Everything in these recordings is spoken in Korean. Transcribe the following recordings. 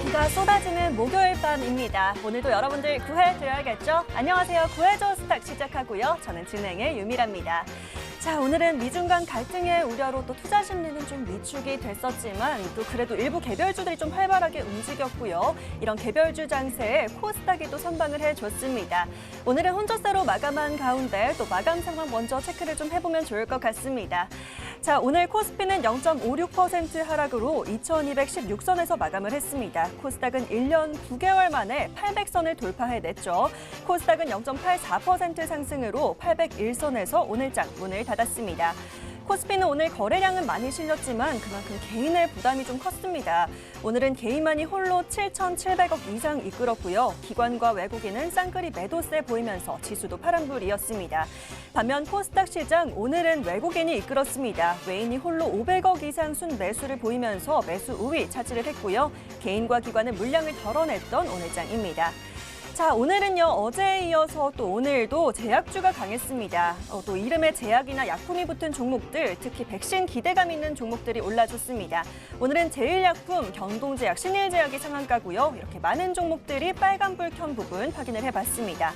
비가 쏟아지는 목요일 밤입니다. 오늘도 여러분들 구해드려야겠죠? 안녕하세요. 구해줘 스탁 시작하고요. 저는 진행의 유미라입니다. 자, 오늘은 미중 간 갈등의 우려로 또 투자 심리는 좀 위축이 됐었지만 또 그래도 일부 개별주들이 좀 활발하게 움직였고요. 이런 개별주 장세에 코스닥이 또 선방을 해줬습니다. 오늘은 혼조세로 마감한 가운데 또 마감 상황 먼저 체크를 좀 해보면 좋을 것 같습니다. 자, 오늘 코스피는 0.56% 하락으로 2216선에서 마감을 했습니다. 코스닥은 1년 9개월 만에 800선을 돌파해냈죠. 코스닥은 0.84% 상승으로 801선에서 오늘장 문을 닫았습니다. 코스피는 오늘 거래량은 많이 실렸지만 그만큼 개인의 부담이 좀 컸습니다. 오늘은 개인만이 홀로 7,700억 이상 이끌었고요. 기관과 외국인은 쌍끌이 매도세 보이면서 지수도 파란불이었습니다. 반면 코스닥 시장 오늘은 외국인이 이끌었습니다. 외인이 홀로 500억 이상 순매수를 보이면서 매수 우위 차지를 했고요. 개인과 기관은 물량을 덜어냈던 오늘장입니다. 자, 오늘은요, 어제에 이어서 또 오늘도 제약주가 강했습니다. 또 이름에 제약이나 약품이 붙은 종목들, 특히 백신 기대감 있는 종목들이 올라줬습니다. 오늘은 제일약품, 경동제약, 신일제약이 상한가고요. 이렇게 많은 종목들이 빨간불 켠 부분 확인을 해봤습니다.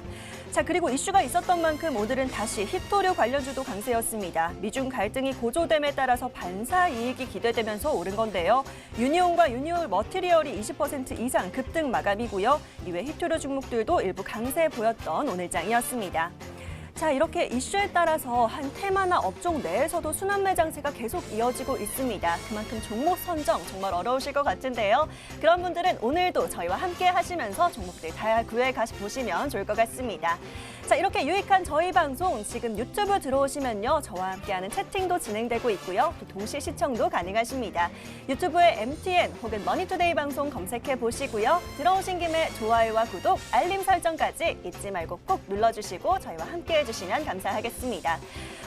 자, 그리고 이슈가 있었던 만큼 오늘은 다시 히토류 관련주도 강세였습니다. 미중 갈등이 고조됨에 따라서 반사 이익이 기대되면서 오른 건데요. 유니온과 유니올 머티리얼이 20% 이상 급등 마감이고요. 이외 히토류 종목들도 일부 강세 보였던 오늘장이었습니다. 자, 이렇게 이슈에 따라서 한 테마나 업종 내에서도 순환 매장세가 계속 이어지고 있습니다. 그만큼 종목 선정 정말 어려우실 것 같은데요. 그런 분들은 오늘도 저희와 함께 하시면서 종목들 다 구해 보시면 좋을 것 같습니다. 자, 이렇게 유익한 저희 방송 지금 유튜브 들어오시면요. 저와 함께하는 채팅도 진행되고 있고요. 또 동시 시청도 가능하십니다. 유튜브에 MTN 혹은 머니투데이 방송 검색해 보시고요. 들어오신 김에 좋아요와 구독, 알림 설정까지 잊지 말고 꼭 눌러주시고 저희와 함께해 주시면 감사하겠습니다.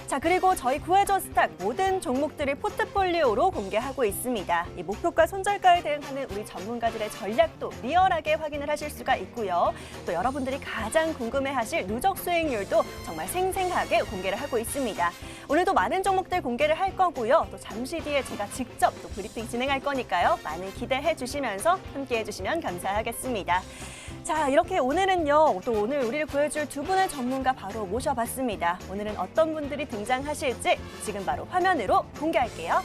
자, 그리고 저희 구해줘 스탁 모든 종목들을 포트폴리오로 공개하고 있습니다. 이 목표가 손절가에 대응하는 우리 전문가들의 전략도 리얼하게 확인을 하실 수가 있고요. 또 여러분들이 가장 궁금해하실 누적 수익률도 정말 생생하게 공개를 하고 있습니다. 오늘도 많은 종목들 공개를 할 거고요. 또 잠시 뒤에 제가 직접 또 브리핑 진행할 거니까요. 많은 기대해 주시면서 함께해 주시면 감사하겠습니다. 자, 이렇게 오늘은요, 또 오늘 우리를 구해줄 두 분의 전문가 바로 모셔봤습니다. 오늘은 어떤 분들이 등장하실지 지금 바로 화면으로 공개할게요.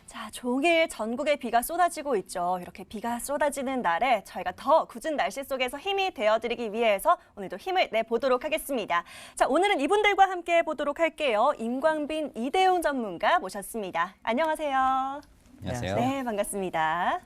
자, 종일 전국에 비가 쏟아지고 있죠. 이렇게 비가 쏟아지는 날에 저희가 더 굳은 날씨 속에서 힘이 되어드리기 위해서 오늘도 힘을 내보도록 하겠습니다. 자, 오늘은 이분들과 함께 해보도록 할게요. 임광빈, 이대용 전문가 모셨습니다. 안녕하세요. 안녕하세요. 네, 반갑습니다.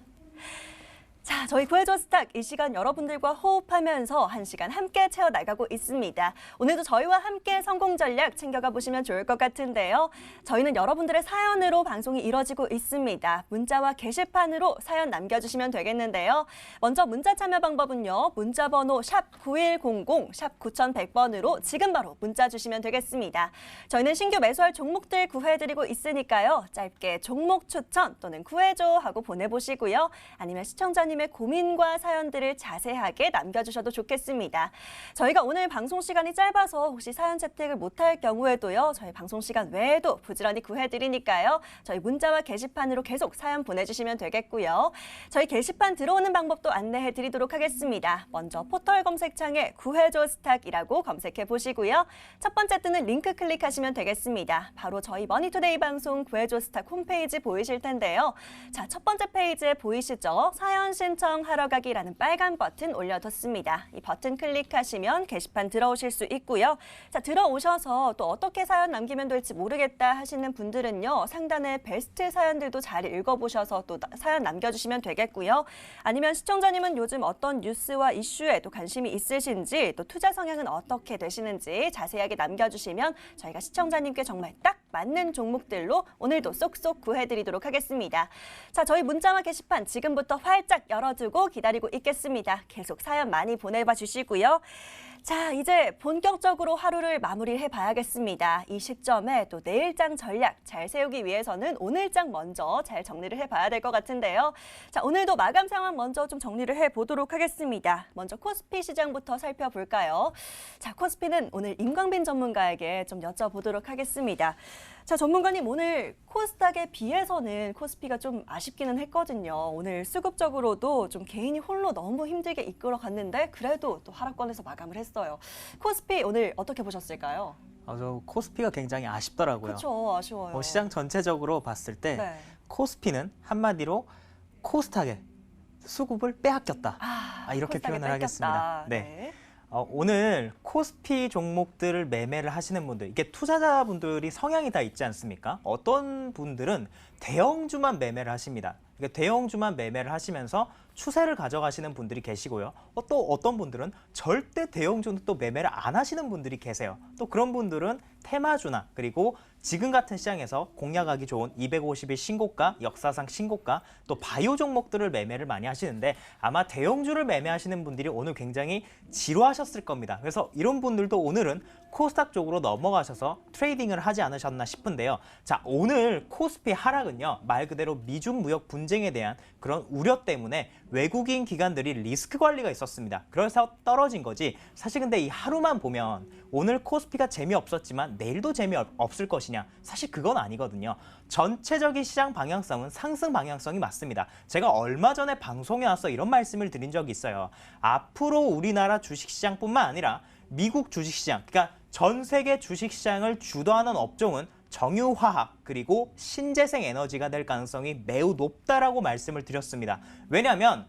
자, 저희 구해줘 스탁 이 시간 여러분들과 호흡하면서 한 시간 함께 채워나가고 있습니다. 오늘도 저희와 함께 성공 전략 챙겨가 보시면 좋을 것 같은데요. 저희는 여러분들의 사연으로 방송이 이뤄지고 있습니다. 문자와 게시판으로 사연 남겨주시면 되겠는데요. 먼저 문자 참여 방법은요. 문자 번호 샵 9100, 샵 9100번으로 지금 바로 문자 주시면 되겠습니다. 저희는 신규 매수할 종목들 구해드리고 있으니까요. 짧게 종목 추천 또는 구해줘 하고 보내보시고요. 아니면 시청자님의 고민과 사연들을 자세하게 남겨주셔도 좋겠습니다. 저희가 오늘 방송 시간이 짧아서 혹시 사연 채택을 못할 경우에도요. 저희 방송 시간 외에도 부지런히 구해드리니까요. 저희 문자와 게시판으로 계속 사연 보내주시면 되겠고요. 저희 게시판 들어오는 방법도 안내해드리도록 하겠습니다. 먼저 포털 검색창에 구해줘 스탁이라고 검색해 보시고요. 첫 번째 뜨는 링크 클릭하시면 되겠습니다. 바로 저희 머니투데이 방송 구해줘 스탁 홈페이지 보이실 텐데요. 자, 첫 번째 페이지에 보이시죠? 사연 신청하러 가기라는 빨간 버튼 올려뒀습니다. 이 버튼 클릭하시면 게시판 들어오실 수 있고요. 자, 들어오셔서 또 어떻게 사연 남기면 될지 모르겠다 하시는 분들은요. 상단에 베스트 사연들도 잘 읽어보셔서 또 사연 남겨주시면 되겠고요. 아니면 시청자님은 요즘 어떤 뉴스와 이슈에 또 관심이 있으신지 또 투자 성향은 어떻게 되시는지 자세하게 남겨주시면 저희가 시청자님께 정말 딱 맞는 종목들로 오늘도 쏙쏙 구해드리도록 하겠습니다. 자, 저희 문자와 게시판 지금부터 활짝 열어두고 기다리고 있겠습니다. 계속 사연 많이 보내봐 주시고요. 자, 이제 본격적으로 하루를 마무리해 봐야겠습니다. 이 시점에 또 내일장 전략 잘 세우기 위해서는 오늘장 먼저 잘 정리를 해봐야 될 것 같은데요. 자, 오늘도 마감 상황 먼저 좀 정리를 해보도록 하겠습니다. 먼저 코스피 시장부터 살펴볼까요? 자, 코스피는 오늘 임광빈 전문가에게 좀 여쭤보도록 하겠습니다. 자, 전문가님 오늘 코스닥에 비해서는 코스피가 좀 아쉽기는 했거든요. 오늘 수급적으로도 좀 개인이 홀로 너무 힘들게 이끌어갔는데 그래도 또 하락권에서 마감을 했어요. 코스피 오늘 어떻게 보셨을까요? 저 코스피가 굉장히 아쉽더라고요. 그렇죠, 아쉬워요. 시장 전체적으로 봤을 때 네. 코스피는 한마디로 코스닥의 수급을 빼앗겼다. 이렇게 코스닥에 표현을 뺏겼다. 하겠습니다. 네. 오늘 코스피 종목들을 매매를 하시는 분들, 이게 투자자분들이 성향이 다 있지 않습니까? 어떤 분들은 대형주만 매매를 하십니다. 그러니까 대형주만 매매를 하시면서 추세를 가져가시는 분들이 계시고요. 또 어떤 분들은 절대 대형주는 또 매매를 안 하시는 분들이 계세요. 또 그런 분들은 테마주나 그리고 지금 같은 시장에서 공략하기 좋은 250일 신고가, 역사상 신고가, 또 바이오 종목들을 매매를 많이 하시는데 아마 대형주를 매매하시는 분들이 오늘 굉장히 지루하셨을 겁니다. 그래서 이런 분들도 오늘은 코스닥 쪽으로 넘어가셔서 트레이딩을 하지 않으셨나 싶은데요. 자, 오늘 코스피 하락은요, 말 그대로 미중 무역 분쟁에 대한 그런 우려 때문에 외국인 기관들이 리스크 관리가 있었습니다. 그래서 떨어진 거지. 사실 근데 이 하루만 보면 오늘 코스피가 재미없었지만 내일도 재미없을 것이냐? 사실 그건 아니거든요. 전체적인 시장 방향성은 상승 방향성이 맞습니다. 제가 얼마 전에 방송에 와서 이런 말씀을 드린 적이 있어요. 앞으로 우리나라 주식시장뿐만 아니라 미국 주식시장, 그러니까 전 세계 주식시장을 주도하는 업종은 정유화학 그리고 신재생 에너지가 될 가능성이 매우 높다라고 말씀을 드렸습니다. 왜냐하면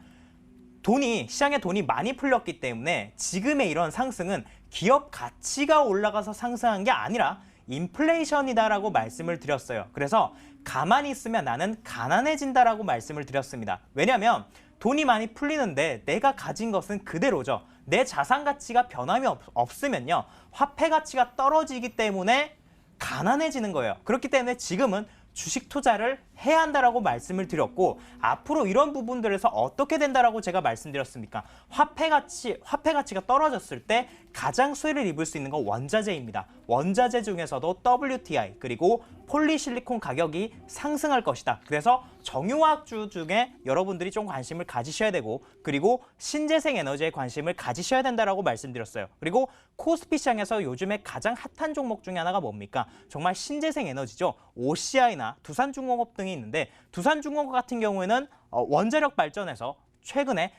시장에 돈이 많이 풀렸기 때문에 지금의 이런 상승은 기업 가치가 올라가서 상승한 게 아니라 인플레이션이다라고 말씀을 드렸어요. 그래서 가만히 있으면 나는 가난해진다라고 말씀을 드렸습니다. 왜냐하면 돈이 많이 풀리는데 내가 가진 것은 그대로죠. 내 자산 가치가 변함이 없으면요. 화폐 가치가 떨어지기 때문에 가난해지는 거예요. 그렇기 때문에 지금은 주식 투자를 해야 한다라고 말씀을 드렸고 앞으로 이런 부분들에서 어떻게 된다라고 제가 말씀드렸습니까? 화폐 가치가 떨어졌을 때 가장 수혜를 입을 수 있는 건 원자재입니다. 원자재 중에서도 WTI 그리고 폴리실리콘 가격이 상승할 것이다. 그래서 정유화학주 중에 여러분들이 좀 관심을 가지셔야 되고 그리고 신재생 에너지에 관심을 가지셔야 된다라고 말씀드렸어요. 그리고 코스피 시장에서 요즘에 가장 핫한 종목 중에 하나가 뭡니까? 정말 신재생 에너지죠. OCI나 두산중공업 등이 있는데 두산중공업 같은 경우에는 원자력 발전에서 최근에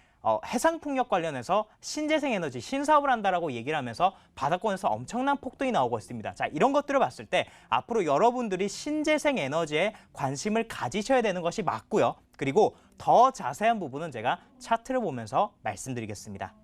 해상풍력 관련해서 신재생 에너지 신사업을 한다라고 얘기를 하면서 바닥권에서 엄청난 폭등이 나오고 있습니다. 자, 이런 것들을 봤을 때 앞으로 여러분들이 신재생 에너지에 관심을 가지셔야 되는 것이 맞고요. 그리고 더 자세한 부분은 제가 차트를 보면서 말씀드리겠습니다.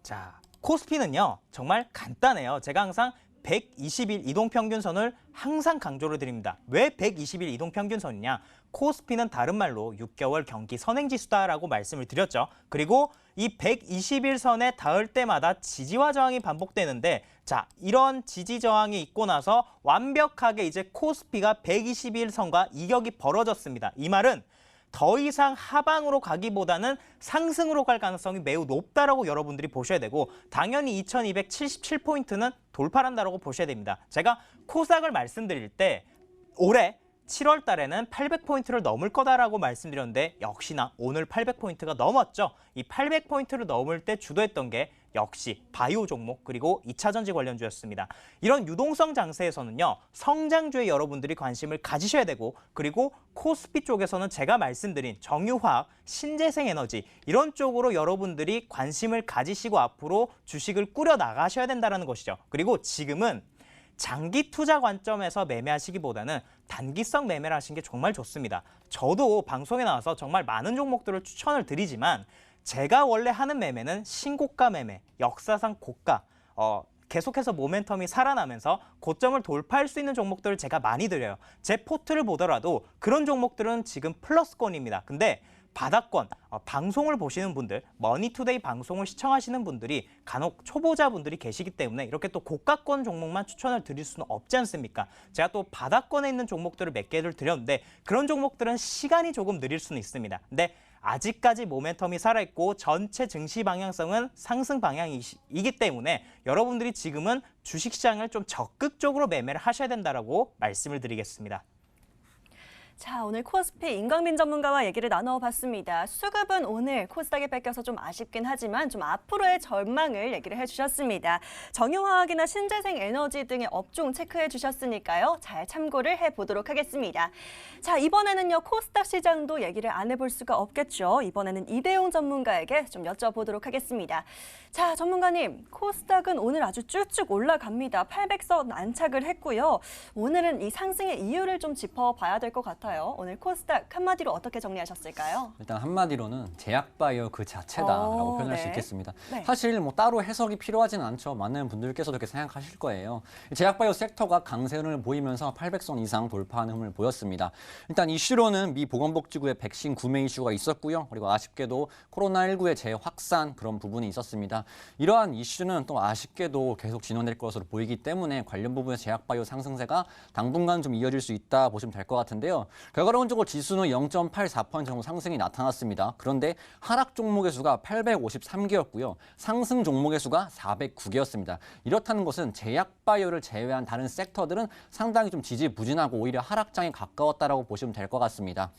자, 코스피는요 정말 간단해요. 제가 항상 120일 이동평균선을 항상 강조를 드립니다. 왜 120일 이동평균선이냐? 코스피는 다른 말로 6개월 경기 선행지수다라고 말씀을 드렸죠. 그리고 이 120일 선에 닿을 때마다 지지와 저항이 반복되는데 자, 이런 지지 저항이 있고 나서 완벽하게 이제 코스피가 120일 선과 이격이 벌어졌습니다. 이 말은 더 이상 하방으로 가기보다는 상승으로 갈 가능성이 매우 높다라고 여러분들이 보셔야 되고 당연히 2277포인트는 돌파한다라고 보셔야 됩니다. 제가 코스닥을 말씀드릴 때 올해 7월 달에는 800포인트를 넘을 거다라고 말씀드렸는데 역시나 오늘 800포인트가 넘었죠. 이 800포인트를 넘을 때 주도했던 게 역시 바이오 종목 그리고 2차전지 관련주였습니다. 이런 유동성 장세에서는요. 성장주에 여러분들이 관심을 가지셔야 되고 그리고 코스피 쪽에서는 제가 말씀드린 정유화학, 신재생에너지 이런 쪽으로 여러분들이 관심을 가지시고 앞으로 주식을 꾸려 나가셔야 된다는 것이죠. 그리고 지금은 장기 투자 관점에서 매매하시기보다는 단기성 매매를 하시는 게 정말 좋습니다. 저도 방송에 나와서 정말 많은 종목들을 추천을 드리지만 제가 원래 하는 매매는 신고가 매매, 역사상 고가, 계속해서 모멘텀이 살아나면서 고점을 돌파할 수 있는 종목들을 제가 많이 드려요. 제 포트를 보더라도 그런 종목들은 지금 플러스권입니다. 근데 바닥권, 방송을 보시는 분들, 머니투데이 방송을 시청하시는 분들이 간혹 초보자분들이 계시기 때문에 이렇게 또 고가권 종목만 추천을 드릴 수는 없지 않습니까? 제가 또 바닥권에 있는 종목들을 몇 개를 드렸는데 그런 종목들은 시간이 조금 느릴 수는 있습니다. 근데 아직까지 모멘텀이 살아있고 전체 증시 방향성은 상승 방향이기 때문에 여러분들이 지금은 주식시장을 좀 적극적으로 매매를 하셔야 된다라고 말씀을 드리겠습니다. 자, 오늘 코스피 임강민 전문가와 얘기를 나눠봤습니다. 수급은 오늘 코스닥에 뺏겨서 좀 아쉽긴 하지만 좀 앞으로의 전망을 얘기를 해주셨습니다. 정유화학이나 신재생 에너지 등의 업종 체크해 주셨으니까요. 잘 참고를 해보도록 하겠습니다. 자, 이번에는요. 코스닥 시장도 얘기를 안 해볼 수가 없겠죠. 이번에는 이대용 전문가에게 좀 여쭤보도록 하겠습니다. 자, 전문가님, 코스닥은 오늘 아주 쭉쭉 올라갑니다. 800선 안착을 했고요. 오늘은 이 상승의 이유를 좀 짚어봐야 될 것 같아요. 오늘 코스닥 한마디로 어떻게 정리하셨을까요? 일단 한마디로는 제약바이오 그 자체다라고 표현할 네. 수 있겠습니다. 네. 사실 뭐 따로 해석이 필요하지는 않죠. 많은 분들께서도 그렇게 생각하실 거예요. 제약바이오 섹터가 강세를 보이면서 800선 이상 돌파하는 흐름을 보였습니다. 일단 이슈로는 미 보건복지부의 백신 구매 이슈가 있었고요. 그리고 아쉽게도 코로나19의 재확산 그런 부분이 있었습니다. 이러한 이슈는 또 아쉽게도 계속 진행될 것으로 보이기 때문에 관련 부분의 제약바이오 상승세가 당분간 좀 이어질 수 있다 보시면 될 것 같은데요. 결과론적으로 지수는 0.84% 정도 상승이 나타났습니다. 그런데 하락 종목의 수가 853개였고요. 상승 종목의 수가 409개였습니다. 이렇다는 것은 제약바이오를 제외한 다른 섹터들은 상당히 좀 지지부진하고 오히려 하락장에 가까웠다라고 보시면 될 것 같습니다.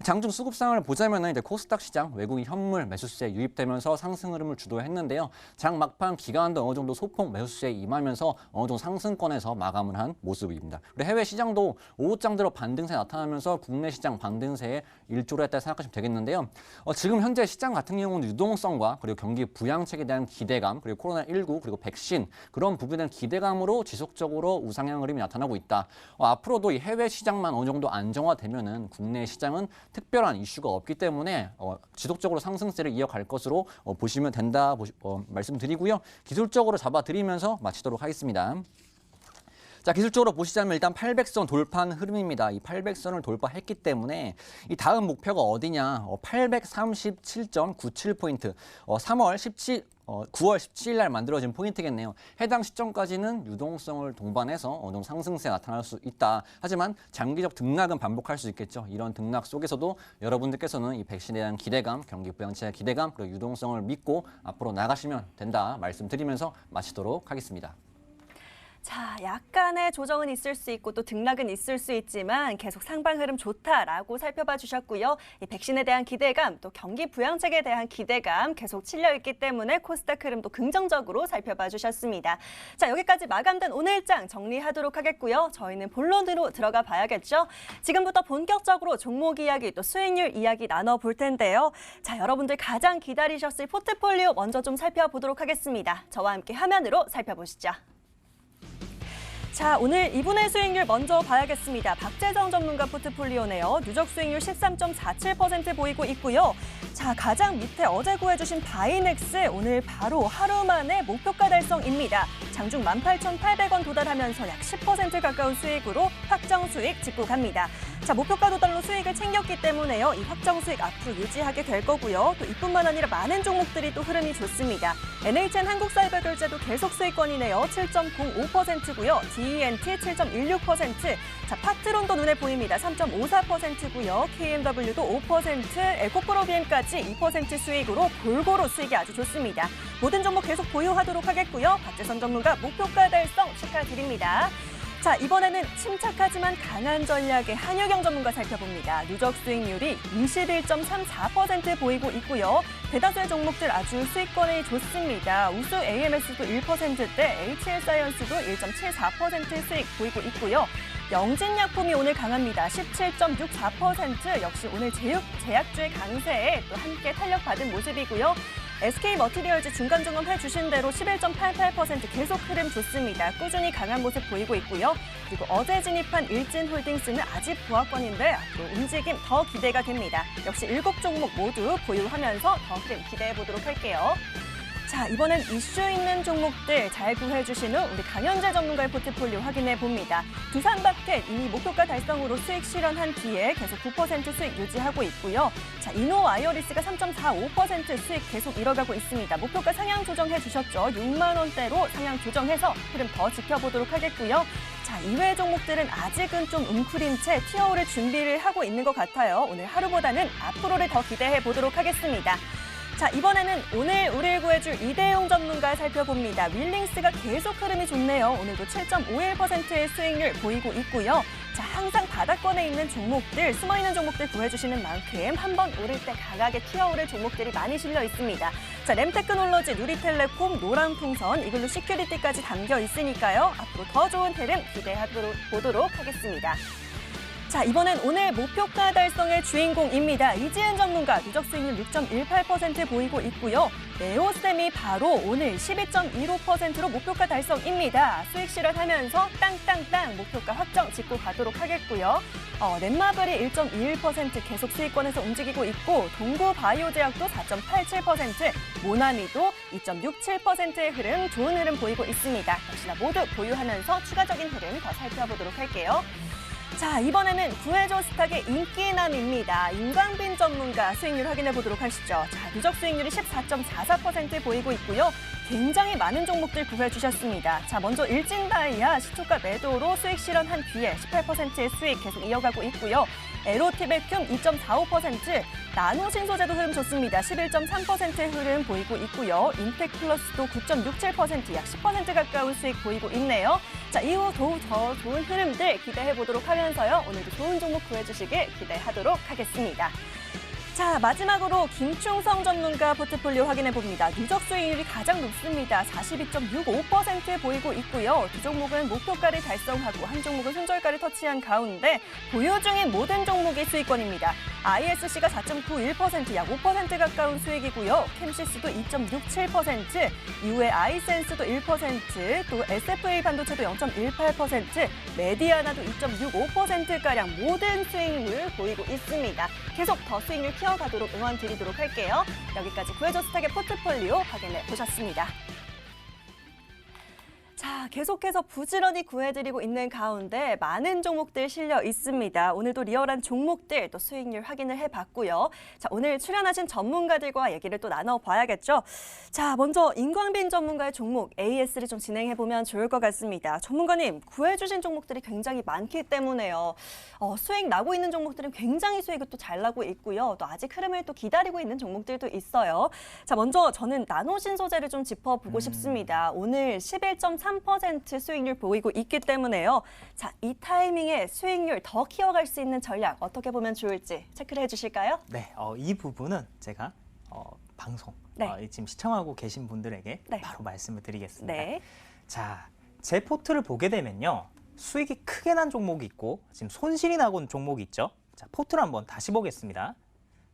장중 수급 상황을 보자면 이제 코스닥 시장 외국인 현물 매수세 유입되면서 상승 흐름을 주도했는데요. 장 막판 기간도 어느 정도 소폭 매수세에 임하면서 어느 정도 상승권에서 마감을 한 모습입니다. 그리고 해외 시장도 오후장 들어 반등세 나타나면서 국내 시장 반등세에 일조를 했다 생각하시면 되겠는데요. 지금 현재 시장 같은 경우는 유동성과 그리고 경기 부양책에 대한 기대감, 그리고 코로나19, 그리고 백신 그런 부분에 대한 기대감으로 지속적으로 우상향 흐름이 나타나고 있다. 앞으로도 이 해외 시장만 어느 정도 안정화되면은 국내 시장은 특별한 이슈가 없기 때문에 지속적으로 상승세를 이어갈 것으로 보시면 된다 말씀드리고요. 기술적으로 잡아드리면서 마치도록 하겠습니다. 자, 기술적으로 보시자면 일단 800선 돌파한 흐름입니다. 이 800선을 돌파했기 때문에 이 다음 목표가 어디냐? 837.97포인트. 9월 17일 날 만들어진 포인트겠네요. 해당 시점까지는 유동성을 동반해서 어느 정도 상승세 나타날 수 있다. 하지만 장기적 등락은 반복할 수 있겠죠. 이런 등락 속에서도 여러분들께서는 이 백신에 대한 기대감, 경기 부양책의 기대감, 그리고 유동성을 믿고 앞으로 나가시면 된다 말씀드리면서 마치도록 하겠습니다. 자, 약간의 조정은 있을 수 있고 또 등락은 있을 수 있지만 계속 상방 흐름 좋다라고 살펴봐 주셨고요. 이 백신에 대한 기대감, 또 경기 부양책에 대한 기대감 계속 칠려 있기 때문에 코스닥 흐름도 긍정적으로 살펴봐 주셨습니다. 자, 여기까지 마감된 오늘장 정리하도록 하겠고요. 저희는 본론으로 들어가 봐야겠죠. 지금부터 본격적으로 종목 이야기 또 수익률 이야기 나눠볼 텐데요. 자, 여러분들 가장 기다리셨을 포트폴리오 먼저 좀 살펴보도록 하겠습니다. 저와 함께 화면으로 살펴보시죠. 자, 오늘 2분의 수익률 먼저 봐야겠습니다. 박재정 전문가 포트폴리오네요. 누적 수익률 13.47% 보이고 있고요. 자, 가장 밑에 어제 구해주신 바이넥스 오늘 바로 하루 만에 목표가 달성입니다. 장중 18,800원 도달하면서 약 10% 가까운 수익으로 확정 수익 짚고 갑니다. 자, 목표가 도달로 수익을 챙겼기 때문에요. 이 확정 수익 앞으로 유지하게 될 거고요. 또 이뿐만 아니라 많은 종목들이 또 흐름이 좋습니다. NHN 한국사이버결제도 계속 수익권이네요. 7.05%고요. DENT 7.16%. 자, 파트론도 눈에 보입니다. 3.54%고요. KMW도 5%, 에코프로비엠까지 2% 수익으로 골고루 수익이 아주 좋습니다. 모든 종목 계속 보유하도록 하겠고요. 박재선 전문가 목표가 달성 축하드립니다. 자, 이번에는 침착하지만 강한 전략의 한효경 전문가 살펴봅니다. 누적 수익률이 21.34% 보이고 있고요. 대다수의 종목들 아주 수익권이 좋습니다. 우수 AMS도 1%대, HL사이언스도 1.74% 수익 보이고 있고요. 영진약품이 오늘 강합니다. 17.64%, 역시 오늘 제약주의 강세에 또 함께 탄력받은 모습이고요. SK머티리얼즈 중간 점검해 주신 대로 11.88% 계속 흐름 좋습니다. 꾸준히 강한 모습 보이고 있고요. 그리고 어제 진입한 일진홀딩스는 아직 보합권인데 앞으로 움직임 더 기대가 됩니다. 역시 7종목 모두 보유하면서 더 흐름 기대해 보도록 할게요. 자, 이번엔 이슈 있는 종목들 잘 구해주신 후 우리 강현재 전문가의 포트폴리오 확인해 봅니다. 두산마켓 이미 목표가 달성으로 수익 실현한 뒤에 계속 9% 수익 유지하고 있고요. 자, 이노와이어리스가 3.45% 수익 계속 이뤄가고 있습니다. 목표가 상향 조정해 주셨죠. 6만 원대로 상향 조정해서 흐름 더 지켜보도록 하겠고요. 자, 이외의 종목들은 아직은 좀 웅크린 채 티어오를 준비를 하고 있는 것 같아요. 오늘 하루보다는 앞으로를 더 기대해 보도록 하겠습니다. 자, 이번에는 오늘 우리를 구해줄 이대용 전문가 살펴봅니다. 윌링스가 계속 흐름이 좋네요. 오늘도 7.51%의 수익률 보이고 있고요. 자, 항상 바닥권에 있는 종목들, 숨어있는 종목들 구해주시는 만큼 한번 오를 때 강하게 튀어오를 종목들이 많이 실려 있습니다. 자, 램테크놀로지, 누리텔레콤, 노랑풍선, 이글루 시큐리티까지 담겨 있으니까요. 앞으로 더 좋은 흐름 기대해 보도록 하겠습니다. 자, 이번엔 오늘 목표가 달성의 주인공입니다. 이지은 전문가 누적 수익률 6.18% 보이고 있고요. 네오셈이 바로 오늘 12.15%로 목표가 달성입니다. 수익 실현하면서 땅땅땅 목표가 확정 짚고 가도록 하겠고요. 넷마블이 1.21% 계속 수익권에서 움직이고 있고 동구바이오제약도 4.87%, 모나미도 2.67%의 흐름, 좋은 흐름 보이고 있습니다. 역시나 모두 보유하면서 추가적인 흐름 더 살펴보도록 할게요. 자, 이번에는 구해줘 스탁의 인기남입니다. 임광빈 전문가 수익률 확인해 보도록 하시죠. 자, 누적 수익률이 14.44% 보이고 있고요. 굉장히 많은 종목들 구해주셨습니다. 자, 먼저 일진다이아 시초가 매도로 수익 실현한 뒤에 18%의 수익 계속 이어가고 있고요. 에로티베큐um 2.45%, 나노신소재도 흐름 좋습니다. 11.3%의 흐름 보이고 있고요. 인텍플러스도 9.67%, 약 10% 가까운 수익 보이고 있네요. 자, 이후 더 좋은 흐름들 기대해 보도록 하면서요. 오늘도 좋은 종목 구해주시길 기대하도록 하겠습니다. 자, 마지막으로 김충성 전문가 포트폴리오 확인해 봅니다. 누적 수익률이 가장 높습니다. 42.65% 보이고 있고요. 두 종목은 목표가를 달성하고 한 종목은 손절가를 터치한 가운데 보유 중인 모든 종목이 수익권입니다. ISC가 4.91%, 약 5% 가까운 수익이고요. 캠시스도 2.67%, 이후에 아이센스도 1%, 또 SFA 반도체도 0.18%, 메디아나도 2.65%가량 모든 수익률 보이고 있습니다. 계속 더 수익률 키워가도록 응원 드리도록 할게요. 여기까지 구해줘 스탁의 포트폴리오 확인해 보셨습니다. 자, 계속해서 부지런히 구해드리고 있는 가운데 많은 종목들 실려 있습니다. 오늘도 리얼한 종목들 또 수익률 확인을 해봤고요. 자, 오늘 출연하신 전문가들과 얘기를 또 나눠봐야겠죠. 자, 먼저 임광빈 전문가의 종목 AS를 좀 진행해보면 좋을 것 같습니다. 전문가님, 구해주신 종목들이 굉장히 많기 때문에요. 수익 나고 있는 종목들은 굉장히 수익이 또 잘 나고 있고요. 또 아직 흐름을 또 기다리고 있는 종목들도 있어요. 자, 먼저 저는 나노신소재를 좀 짚어보고 싶습니다. 오늘 11.3% 수익률 보이고 있기 때문에요. 자, 이 타이밍에 수익률 더 키워갈 수 있는 전략 어떻게 보면 좋을지 체크를 해주실까요? 네, 이 부분은 제가 방송 네. 지금 시청하고 계신 분들에게 네. 바로 말씀을 드리겠습니다. 네. 자, 제 포트를 보게 되면요. 수익이 크게 난 종목이 있고 지금 손실이 나고 있는 종목이 있죠. 자, 포트를 한번 다시 보겠습니다.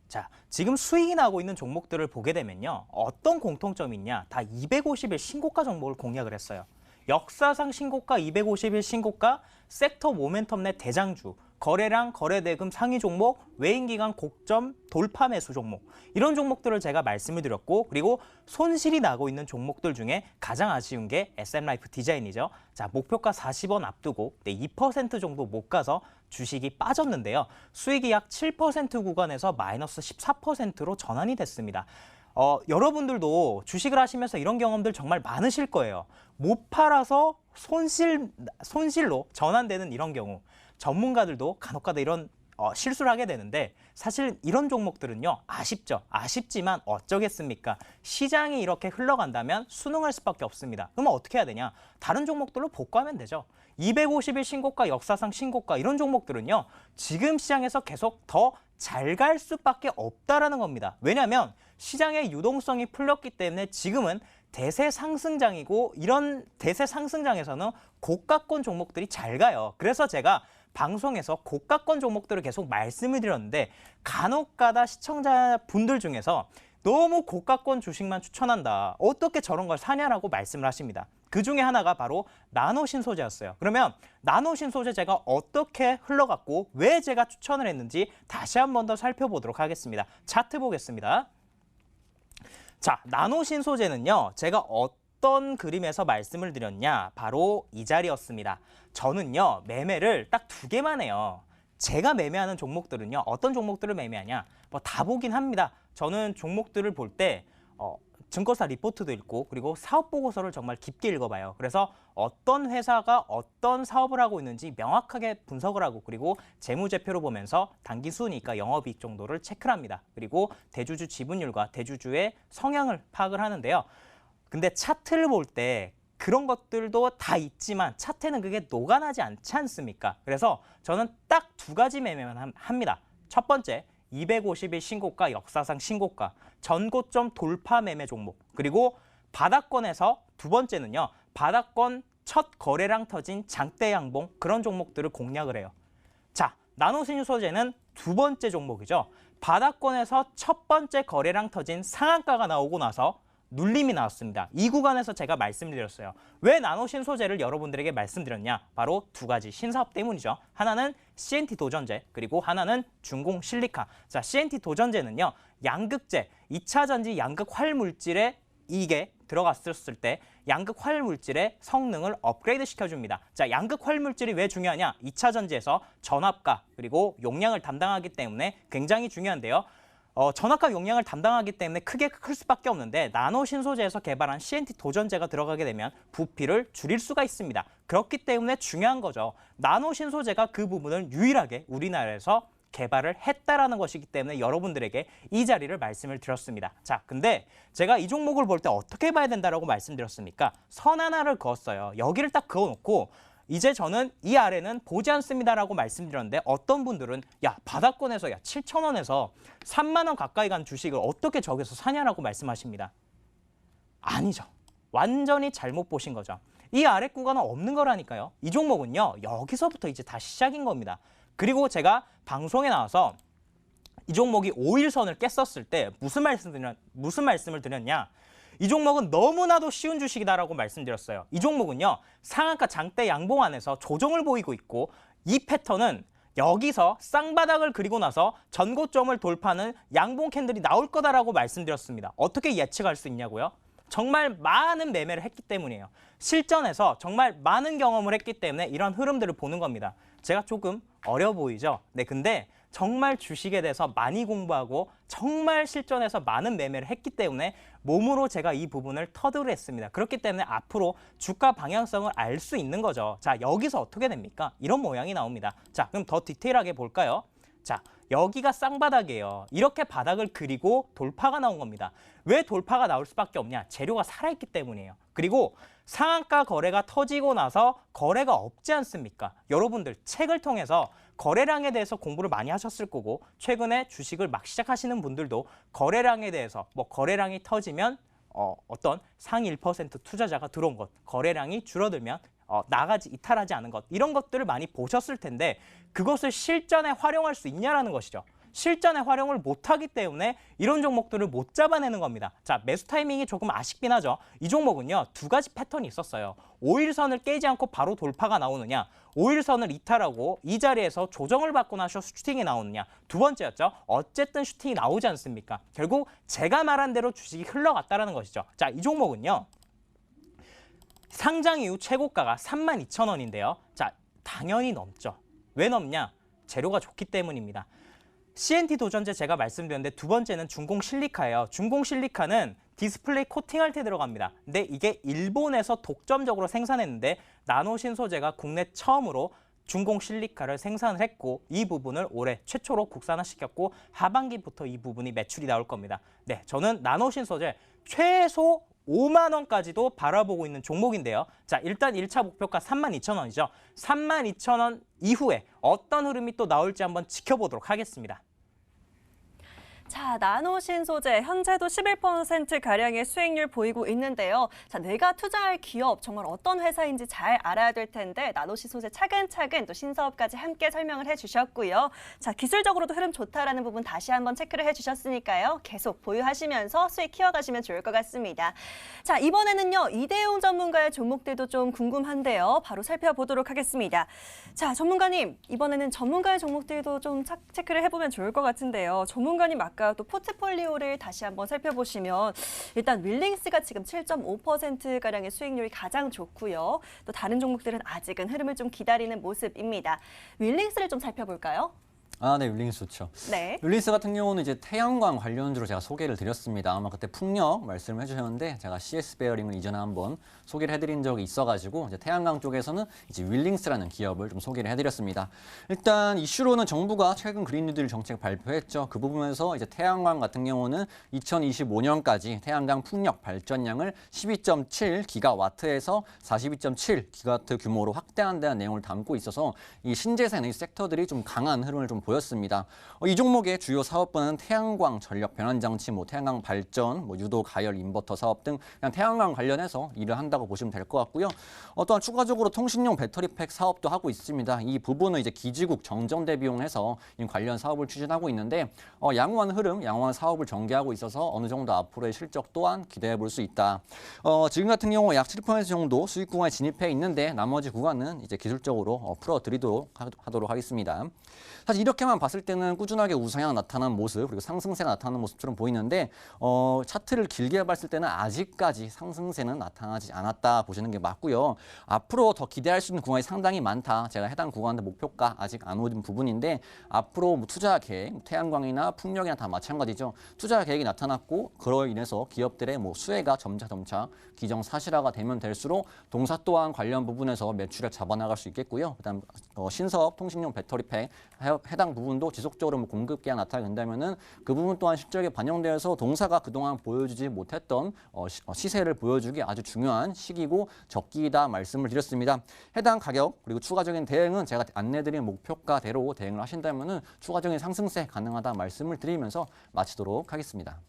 자, 지금 수익이 나고 있는 종목들을 보게 되면요. 어떤 공통점이 있냐? 다 250일 신고가 종목을 공략을 했어요. 역사상 신고가 250일 신고가, 섹터 모멘텀 내 대장주, 거래량, 거래대금 상위 종목, 외인기간 고점 돌파 매수 종목, 이런 종목들을 제가 말씀을 드렸고, 그리고 손실이 나고 있는 종목들 중에 가장 아쉬운 게 SM라이프 디자인이죠. 자, 목표가 40원 앞두고 2% 정도 못 가서 주식이 빠졌는데요. 수익이 약 7% 구간에서 마이너스 14%로 전환이 됐습니다. 여러분들도 주식을 하시면서 이런 경험들 정말 많으실 거예요. 못 팔아서 손실로 전환되는 이런 경우, 전문가들도 간혹가다 이런 실수를 하게 되는데, 사실 이런 종목들은요, 아쉽죠. 아쉽지만 어쩌겠습니까? 시장이 이렇게 흘러간다면 순응할 수밖에 없습니다. 그러면 어떻게 해야 되냐? 다른 종목들로 복구하면 되죠. 250일 신고가, 역사상 신고가, 이런 종목들은요, 지금 시장에서 계속 더 잘 갈 수밖에 없다라는 겁니다. 왜냐하면 시장의 유동성이 풀렸기 때문에 지금은 대세 상승장이고, 이런 대세 상승장에서는 고가권 종목들이 잘 가요. 그래서 제가 방송에서 고가권 종목들을 계속 말씀을 드렸는데, 간혹가다 시청자분들 중에서 너무 고가권 주식만 추천한다. 어떻게 저런 걸 사냐라고 말씀을 하십니다. 그 중에 하나가 바로 나노신소재였어요. 그러면 나노신소재 제가 어떻게 흘러갔고 왜 제가 추천을 했는지 다시 한 번 더 살펴보도록 하겠습니다. 차트 보겠습니다. 자, 나노신소재는요. 제가 어떤 그림에서 말씀을 드렸냐? 바로 이 자리였습니다. 저는요. 매매를 딱 2개만 해요. 제가 매매하는 종목들은요. 어떤 종목들을 매매하냐? 뭐 다 보긴 합니다. 저는 종목들을 볼 때 증권사 리포트도 읽고 그리고 사업 보고서를 정말 깊게 읽어봐요. 그래서 어떤 회사가 어떤 사업을 하고 있는지 명확하게 분석을 하고 그리고 재무제표를 보면서 단기 수익과 영업이익 정도를 체크를 합니다. 그리고 대주주 지분율과 대주주의 성향을 파악을 하는데요. 근데 차트를 볼 때 그런 것들도 다 있지만 차트는 그게 녹아나지 않지 않습니까? 그래서 저는 딱 2가지 매매만 합니다. 첫 번째, 250일 신고가, 역사상 신고가, 전고점 돌파 매매 종목. 그리고 바닥권에서 두 번째는요. 바닥권 첫 거래량 터진 장대 양봉 그런 종목들을 공략을 해요. 자, 나노신소재는 2번째 종목이죠. 바닥권에서 첫 번째 거래량 터진 상한가가 나오고 나서 눌림이 나왔습니다. 이 구간에서 제가 말씀드렸어요. 왜 나노신소재를 여러분들에게 말씀드렸냐? 바로 2가지 신사업 때문이죠. 하나는 CNT 도전제, 그리고 하나는 중공실리카. 자, CNT 도전제는요. 양극재, 2차 전지 양극 활물질에 이게 들어갔을 때 양극 활물질의 성능을 업그레이드 시켜줍니다. 자, 양극 활물질이 왜 중요하냐? 2차 전지에서 전압과 그리고 용량을 담당하기 때문에 굉장히 중요한데요. 전압과 용량을 담당하기 때문에 크게 클 수밖에 없는데 나노신소재에서 개발한 CNT 도전제가 들어가게 되면 부피를 줄일 수가 있습니다. 그렇기 때문에 중요한 거죠. 나노신소재가 그 부분을 유일하게 우리나라에서 개발을 했다라는 것이기 때문에 여러분들에게 이 자리를 말씀을 드렸습니다. 자, 근데 제가 이 종목을 볼 때 어떻게 봐야 된다라고 말씀드렸습니까? 선 하나를 그었어요. 여기를 딱 그어놓고 이제 저는 이 아래는 보지 않습니다라고 말씀드렸는데 어떤 분들은 야 바닥권에서 야 7,000원에서 3만 원 가까이 간 주식을 어떻게 저기서 사냐라고 말씀하십니다. 아니죠. 완전히 잘못 보신 거죠. 이 아래 구간은 없는 거라니까요. 이 종목은요. 여기서부터 이제 다시 시작인 겁니다. 그리고 제가 방송에 나와서 이 종목이 5일선을 깼었을 때 무슨 말씀을 드렸냐? 이 종목은 너무나도 쉬운 주식이다라고 말씀드렸어요. 이 종목은요. 상한가 장대 양봉 안에서 조정을 보이고 있고 이 패턴은 여기서 쌍바닥을 그리고 나서 전고점을 돌파하는 양봉 캔들이 나올 거다라고 말씀드렸습니다. 어떻게 예측할 수 있냐고요? 정말 많은 매매를 했기 때문이에요. 실전에서 정말 많은 경험을 했기 때문에 이런 흐름들을 보는 겁니다. 제가 조금 어려 보이죠? 네, 근데 정말 주식에 대해서 많이 공부하고 정말 실전에서 많은 매매를 했기 때문에 몸으로 제가 이 부분을 터득을 했습니다. 그렇기 때문에 앞으로 주가 방향성을 알 수 있는 거죠. 자, 여기서 어떻게 됩니까? 이런 모양이 나옵니다. 자, 그럼 더 디테일하게 볼까요? 자, 여기가 쌍바닥이에요. 이렇게 바닥을 그리고 돌파가 나온 겁니다. 왜 돌파가 나올 수밖에 없냐? 재료가 살아있기 때문이에요. 그리고 상한가 거래가 터지고 나서 거래가 없지 않습니까? 여러분들 책을 통해서 거래량에 대해서 공부를 많이 하셨을 거고 최근에 주식을 막 시작하시는 분들도 거래량에 대해서 뭐 거래량이 터지면 어떤 상위 1% 투자자가 들어온 것, 거래량이 줄어들면 나가지 이탈하지 않은 것 이런 것들을 많이 보셨을 텐데 그것을 실전에 활용할 수 있냐라는 것이죠. 실전에 활용을 못하기 때문에 이런 종목들을 못 잡아내는 겁니다. 자, 매수 타이밍이 조금 아쉽긴 하죠. 이 종목은요. 2가지 패턴이 있었어요. 5일선을 깨지 않고 바로 돌파가 나오느냐 5일선을 이탈하고 이 자리에서 조정을 받고 나서 슈팅이 나오느냐 두 번째였죠. 어쨌든 슈팅이 나오지 않습니까? 결국 제가 말한 대로 주식이 흘러갔다는 것이죠. 자, 이 종목은요. 상장 이후 최고가가 32,000원인데요. 자, 당연히 넘죠. 왜 넘냐? 재료가 좋기 때문입니다. CNT 도전제 제가 말씀드렸는데 두 번째는 중공실리카예요. 중공실리카는 디스플레이 코팅할 때 들어갑니다. 근데 이게 일본에서 독점적으로 생산했는데 나노신소재가 국내 처음으로 중공실리카를 생산을 했고 이 부분을 올해 최초로 국산화시켰고 하반기부터 이 부분이 매출이 나올 겁니다. 네, 저는 나노신소재 최소 5만 원까지도 바라보고 있는 종목인데요. 자, 일단 1차 목표가 32,000원이죠. 32,000원 이후에 어떤 흐름이 또 나올지 한번 지켜보도록 하겠습니다. 자, 나노신 소재 현재도 11%가량의 수익률 보이고 있는데요. 자, 내가 투자할 기업 정말 어떤 회사인지 잘 알아야 될 텐데 나노신 소재 차근차근 또 신사업까지 함께 설명을 해주셨고요. 자, 기술적으로도 흐름 좋다라는 부분 다시 한번 체크를 해주셨으니까요. 계속 보유하시면서 수익 키워가시면 좋을 것 같습니다. 자, 이번에는요. 이대용 전문가의 종목들도 좀 궁금한데요. 바로 살펴보도록 하겠습니다. 자, 전문가님, 이번에는 전문가의 종목들도 좀 체크를 해보면 좋을 것 같은데요. 전문가님 아까 또 포트폴리오를 다시 한번 살펴보시면 일단 윌링스가 지금 7.5%가량의 수익률이 가장 좋고요. 또 다른 종목들은 아직은 흐름을 좀 기다리는 모습입니다. 윌링스를 좀 살펴볼까요? 네, 율링스 좋죠. 네. 율링스 같은 경우는 이제 태양광 관련주로 제가 소개를 드렸습니다. 아마 그때 풍력 말씀을 해주셨는데 제가 CS 베어링을 이전에 한번 소개를 해드린 적이 있어가지고 이제 태양광 쪽에서는 이제 윌링스라는 기업을 좀 소개를 해드렸습니다. 일단 이슈로는 정부가 최근 그린 뉴딜 정책 발표했죠. 그 부분에서 이제 태양광 같은 경우는 2025년까지 태양광 풍력 발전량을 12.7 기가와트에서 42.7 기가와트 규모로 확대한다는 내용을 담고 있어서 이 신재생 에너지 섹터들이 좀 강한 흐름을 좀 보였습니다. 이 종목의 주요 사업부는 태양광 전력 변환 장치, 태양광 발전, 유도 가열 인버터 사업 등 그냥 태양광 관련해서 일을 한다고 보시면 될 것 같고요. 또한 추가적으로 통신용 배터리팩 사업도 하고 있습니다. 이 부분은 이제 기지국 정전대 비용해서 이 관련 사업을 추진하고 있는데 양호한 흐름, 양호한 사업을 전개하고 있어서 어느 정도 앞으로의 실적 또한 기대해 볼 수 있다. 지금 같은 경우 약 7% 정도 수익 구간에 진입해 있는데 나머지 구간은 이제 기술적으로 풀어드리도록 하도록 하겠습니다. 사실 이렇게만 봤을 때는 꾸준하게 우상향 나타나는 모습 그리고 상승세가 나타나는 모습처럼 보이는데 차트를 길게 봤을 때는 아직까지 상승세는 나타나지 않았다 보시는 게 맞고요. 앞으로 더 기대할 수 있는 구간이 상당히 많다. 제가 해당 구간의 목표가 아직 안 오른 부분인데 앞으로 투자 계획, 태양광이나 풍력이나 다 마찬가지죠. 투자 계획이 나타났고 그로 인해서 기업들의 수혜가 점차 기정사실화가 되면 될수록 동사 또한 관련 부분에서 매출을 잡아나갈 수 있겠고요. 그다음 신사업, 통신용 배터리팩 해당 부분도 지속적으로 공급기가 나타난다면은 그 부분 또한 실적에 반영되어서 동사가 그동안 보여주지 못했던 시세를 보여주기 아주 중요한 시기고 적기이다 말씀을 드렸습니다. 해당 가격 그리고 추가적인 대응은 제가 안내드린 목표가대로 대응을 하신다면은 추가적인 상승세 가능하다 말씀을 드리면서 마치도록 하겠습니다.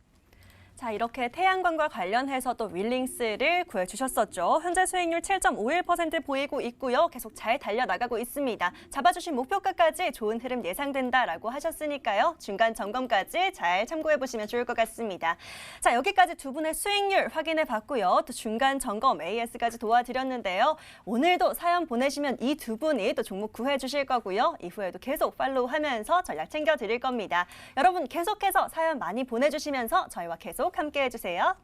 자, 이렇게 태양광과 관련해서 또 윌링스를 구해주셨었죠. 현재 수익률 7.51% 보이고 있고요. 계속 잘 달려나가고 있습니다. 잡아주신 목표가까지 좋은 흐름 예상된다라고 하셨으니까요. 중간 점검까지 잘 참고해보시면 좋을 것 같습니다. 자, 여기까지 두 분의 수익률 확인해봤고요. 또 중간 점검 AS까지 도와드렸는데요. 오늘도 사연 보내시면 이 두 분이 또 종목 구해주실 거고요. 이후에도 계속 팔로우하면서 전략 챙겨드릴 겁니다. 여러분 계속해서 사연 많이 보내주시면서 저희와 계속 함께 해주세요.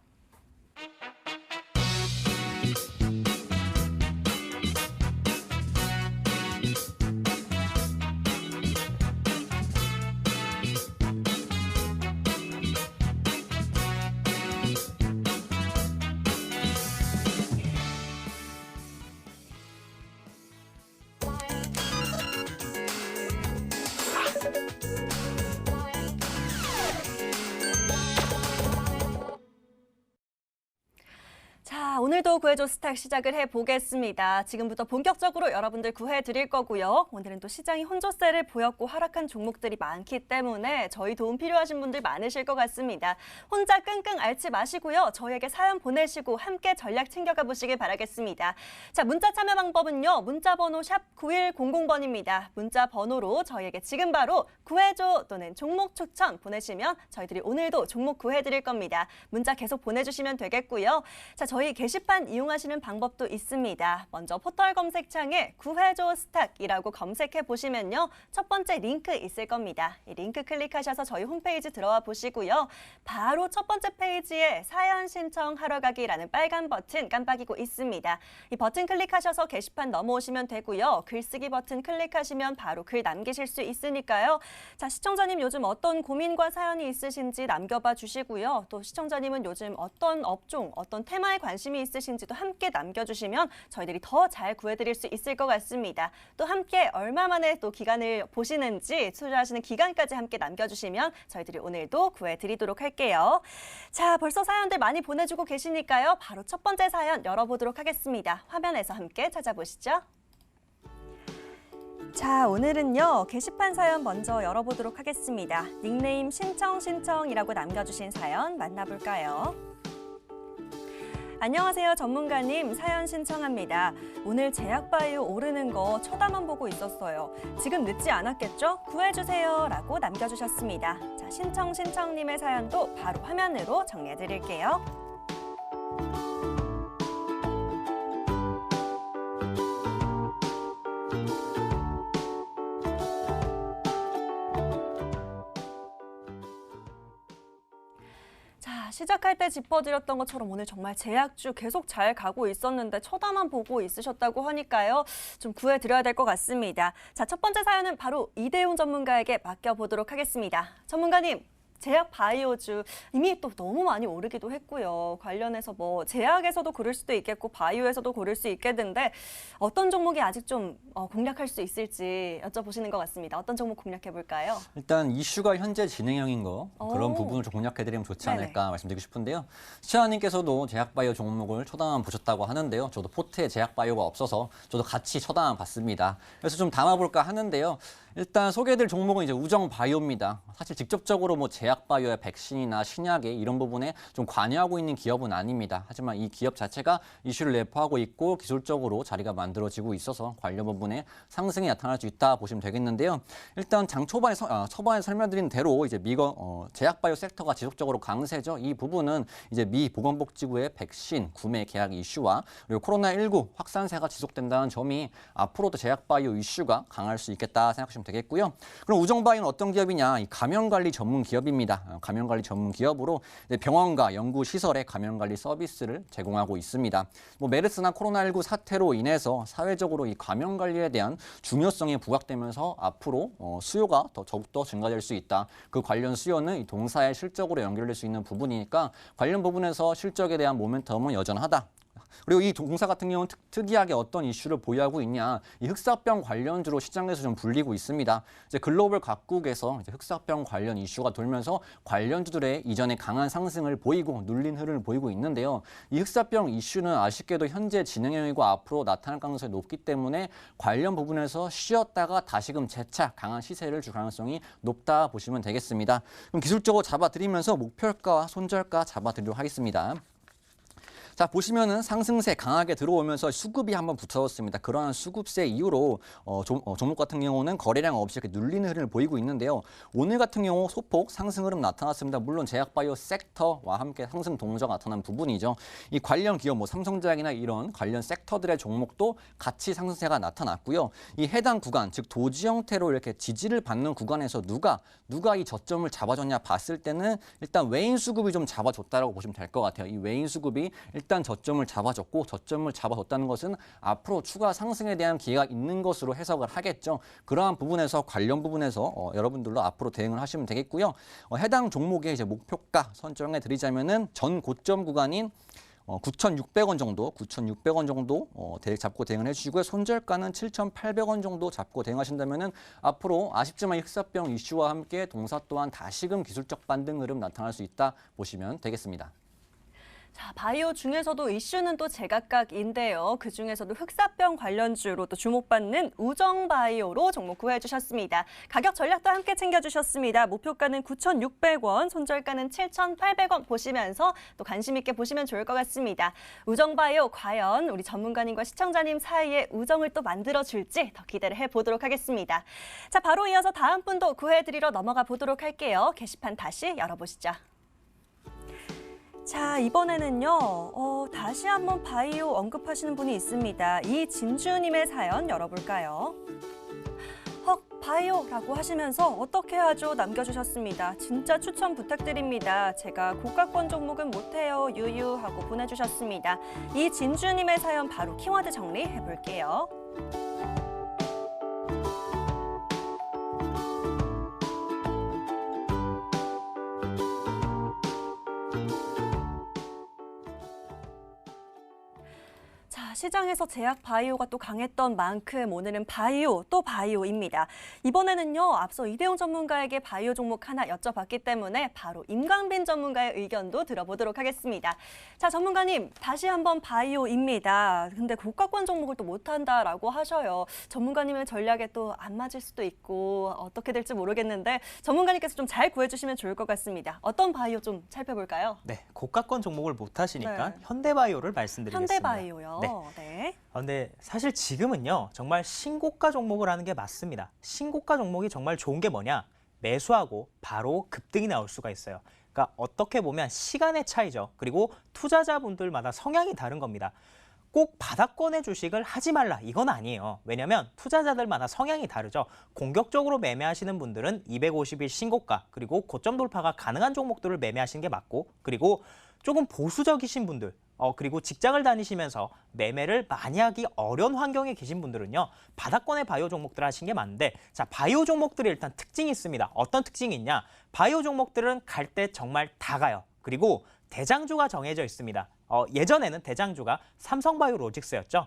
자, 오늘도 구해줘 스탁 시작을 해보겠습니다. 지금부터 본격적으로 여러분들 구해드릴 거고요. 오늘은 또 시장이 혼조세를 보였고 하락한 종목들이 많기 때문에 저희 도움 필요하신 분들 많으실 것 같습니다. 혼자 끙끙 앓지 마시고요. 저희에게 사연 보내시고 함께 전략 챙겨가 보시길 바라겠습니다. 자, 문자 참여 방법은요. 문자 번호 샵 9100번입니다. 문자 번호로 저희에게 지금 바로 구해줘 또는 종목 추천 보내시면 저희들이 오늘도 종목 구해드릴 겁니다. 문자 계속 보내주시면 되겠고요. 자, 저희 게시판 이용하시는 방법도 있습니다. 먼저 포털 검색창에 구해줘 스탁이라고 검색해 보시면요. 첫 번째 링크 있을 겁니다. 이 링크 클릭하셔서 저희 홈페이지 들어와 보시고요. 바로 첫 번째 페이지에 사연 신청하러 가기라는 빨간 버튼 깜빡이고 있습니다. 이 버튼 클릭하셔서 게시판 넘어오시면 되고요. 글쓰기 버튼 클릭하시면 바로 글 남기실 수 있으니까요. 자, 시청자님 요즘 어떤 고민과 사연이 있으신지 남겨봐 주시고요. 또 시청자님은 요즘 어떤 업종, 어떤 테마에 관심이 있으신지도 함께 남겨주시면 저희들이 더 잘 구해드릴 수 있을 것 같습니다. 또 함께 얼마 만에 또 기간을 보시는지 투자하시는 기간까지 함께 남겨주시면 저희들이 오늘도 구해드리도록 할게요. 자, 벌써 사연들 많이 보내주고 계시니까요. 바로 첫 번째 사연 열어보도록 하겠습니다. 화면에서 함께 찾아보시죠. 자, 오늘은요, 게시판 사연 먼저 열어보도록 하겠습니다. 닉네임 신청이라고 남겨주신 사연 만나볼까요? 안녕하세요, 전문가님. 사연 신청합니다. 오늘 제약바이오 오르는 거 쳐다만 보고 있었어요. 지금 늦지 않았겠죠? 구해주세요. 라고 남겨주셨습니다. 자, 신청님의 사연도 바로 화면으로 정리해드릴게요. 자, 시작할 때 짚어드렸던 것처럼 오늘 정말 제약주 계속 잘 가고 있었는데 쳐다만 보고 있으셨다고 하니까요. 좀 구해드려야 될 것 같습니다. 자, 첫 번째 사연은 바로 이대훈 전문가에게 맡겨보도록 하겠습니다. 전문가님, 제약 바이오주 이미 또 너무 많이 오르기도 했고요. 관련해서 뭐 제약에서도 고를 수도 있겠고 바이오에서도 고를 수 있겠는데 어떤 종목이 아직 좀 공략할 수 있을지 여쭤보시는 것 같습니다. 어떤 종목 공략해 볼까요? 일단 이슈가 현재 진행형인 거 그런 부분을 좀 공략해드리면 좋지 않을까 말씀드리고 싶은데요. 시아님께서도 제약바이오 종목을 쳐다만 보셨다고 하는데요. 저도 포트에 제약바이오가 없어서 저도 같이 쳐다만 봤습니다. 그래서 좀 담아볼까 하는데요. 일단 소개해드릴 종목은 이제 우정바이오입니다. 사실 직접적으로 뭐 제약바이오의 백신이나 신약에 이런 부분에 좀 관여하고 있는 기업은 아닙니다. 하지만 이 기업 자체가 이슈를 내포하고 있고 기술적으로 자리가 만들어지고 있어서 관련 부분에 상승이 나타날 수 있다 보시면 되겠는데요. 일단 장 초반에 초반에 설명드린 대로 이제 제약바이오 섹터가 지속적으로 강세죠. 이 부분은 이제 미 보건복지부의 백신 구매 계약 이슈와 그리고 코로나19 확산세가 지속된다는 점이 앞으로도 제약바이오 이슈가 강할 수 있겠다 생각하시면 되겠고요. 그럼 우정바이오는 어떤 기업이냐? 이 감염관리 전문 기업입니다. 감염관리 전문 기업으로 병원과 연구시설에 감염관리 서비스를 제공하고 있습니다. 뭐 메르스나 코로나19 사태로 인해서 사회적으로 이 감염관리에 대한 중요성이 부각되면서 앞으로 수요가 더욱더 증가될 수 있다. 그 관련 수요는 이 동사의 실적으로 연결될 수 있는 부분이니까 관련 부분에서 실적에 대한 모멘텀은 여전하다. 그리고 이 동사 같은 경우는 특이하게 어떤 이슈를 보유하고 있냐. 이 흑사병 관련주로 시장에서 좀 불리고 있습니다. 이제 글로벌 각국에서 이제 흑사병 관련 이슈가 돌면서 관련주들의 이전에 강한 상승을 보이고 눌린 흐름을 보이고 있는데요. 이 흑사병 이슈는 아쉽게도 현재 진행형이고 앞으로 나타날 가능성이 높기 때문에 관련 부분에서 쉬었다가 다시금 재차 강한 시세를 줄 가능성이 높다 보시면 되겠습니다. 그럼 기술적으로 잡아드리면서 목표가 손절가 잡아드리도록 하겠습니다. 자, 보시면은 상승세 강하게 들어오면서 수급이 한번 붙어졌습니다. 그러한 수급세 이후로 종목 같은 경우는 거래량 없이 이렇게 눌리는 흐름을 보이고 있는데요. 오늘 같은 경우 소폭 상승 흐름 나타났습니다. 물론 제약바이오 섹터와 함께 상승 동조가 나타난 부분이죠. 이 관련 기업, 뭐 삼성제약이나 이런 관련 섹터들의 종목도 같이 상승세가 나타났고요. 이 해당 구간, 즉 도지 형태로 이렇게 지지를 받는 구간에서 누가 이 저점을 잡아줬냐 봤을 때는 일단 외인 수급이 좀 잡아줬다라고 보시면 될 것 같아요. 이 외인 수급이 일단 저점을 잡아줬고 저점을 잡아줬다는 것은 앞으로 추가 상승에 대한 기회가 있는 것으로 해석을 하겠죠. 그러한 부분에서 관련 부분에서 여러분들로 앞으로 대응을 하시면 되겠고요. 해당 종목의 이제 목표가 선정해 드리자면은 전 고점 구간인 9,600원 정도, 9,600원 정도 잡고 대응을 해주시고요. 손절가는 7,800원 정도 잡고 대응하신다면은 앞으로 아쉽지만 이 흑사병 이슈와 함께 동사 또한 다시금 기술적 반등 흐름 나타날 수 있다 보시면 되겠습니다. 자, 바이오 중에서도 이슈는 또 제각각인데요. 그중에서도 흑사병 관련주로 또 주목받는 우정바이오로 종목 구해주셨습니다. 가격 전략도 함께 챙겨주셨습니다. 목표가는 9,600원, 손절가는 7,800원 보시면서 또 관심 있게 보시면 좋을 것 같습니다. 우정바이오 과연 우리 전문가님과 시청자님 사이에 우정을 또 만들어줄지 더 기대를 해보도록 하겠습니다. 자, 바로 이어서 다음 분도 구해드리러 넘어가 보도록 할게요. 게시판 다시 열어보시죠. 자, 이번에는요, 다시 한번 바이오 언급하시는 분이 있습니다. 이진주님의 사연 열어볼까요? 바이오라고 하시면서 어떻게 하죠? 남겨주셨습니다. 진짜 추천 부탁드립니다. 제가 고가권 종목은 못해요. 유유하고 보내주셨습니다. 이진주님의 사연 바로 키워드 정리해볼게요. 자, 시장에서 제약 바이오가 또 강했던 만큼 오늘은 바이오 또 바이오입니다. 이번에는요, 앞서 이대용 전문가에게 바이오 종목 하나 여쭤봤기 때문에 바로 임광빈 전문가의 의견도 들어보도록 하겠습니다. 자, 전문가님, 다시 한번 바이오입니다. 근데 고가권 종목을 또 못한다라고 하셔요. 전문가님의 전략에 또 안 맞을 수도 있고 어떻게 될지 모르겠는데 전문가님께서 좀 잘 구해주시면 좋을 것 같습니다. 어떤 바이오 좀 살펴볼까요? 네, 고가권 종목을 못 하시니까 네. 현대바이오를 말씀드리겠습니다. 현대바이오요. 네. 네. 근데 사실 지금은요, 정말 신고가 종목을 하는 게 맞습니다. 신고가 종목이 정말 좋은 게 뭐냐? 매수하고 바로 급등이 나올 수가 있어요. 그러니까 어떻게 보면 시간의 차이죠. 그리고 투자자분들마다 성향이 다른 겁니다. 꼭 바닥권의 주식을 하지 말라, 이건 아니에요. 왜냐하면 투자자들마다 성향이 다르죠. 공격적으로 매매하시는 분들은 250일 신고가, 그리고 고점 돌파가 가능한 종목들을 매매하시는 게 맞고, 그리고 조금 보수적이신 분들, 그리고 직장을 다니시면서 매매를 많이 하기 어려운 환경에 계신 분들은요, 바닥권의 바이오 종목들을 하시는 게 맞는데, 자, 바이오 종목들이 일단 특징이 있습니다. 어떤 특징이 있냐? 바이오 종목들은 갈 때 정말 다 가요. 그리고 대장주가 정해져 있습니다. 예전에는 대장주가 삼성바이오로직스였죠.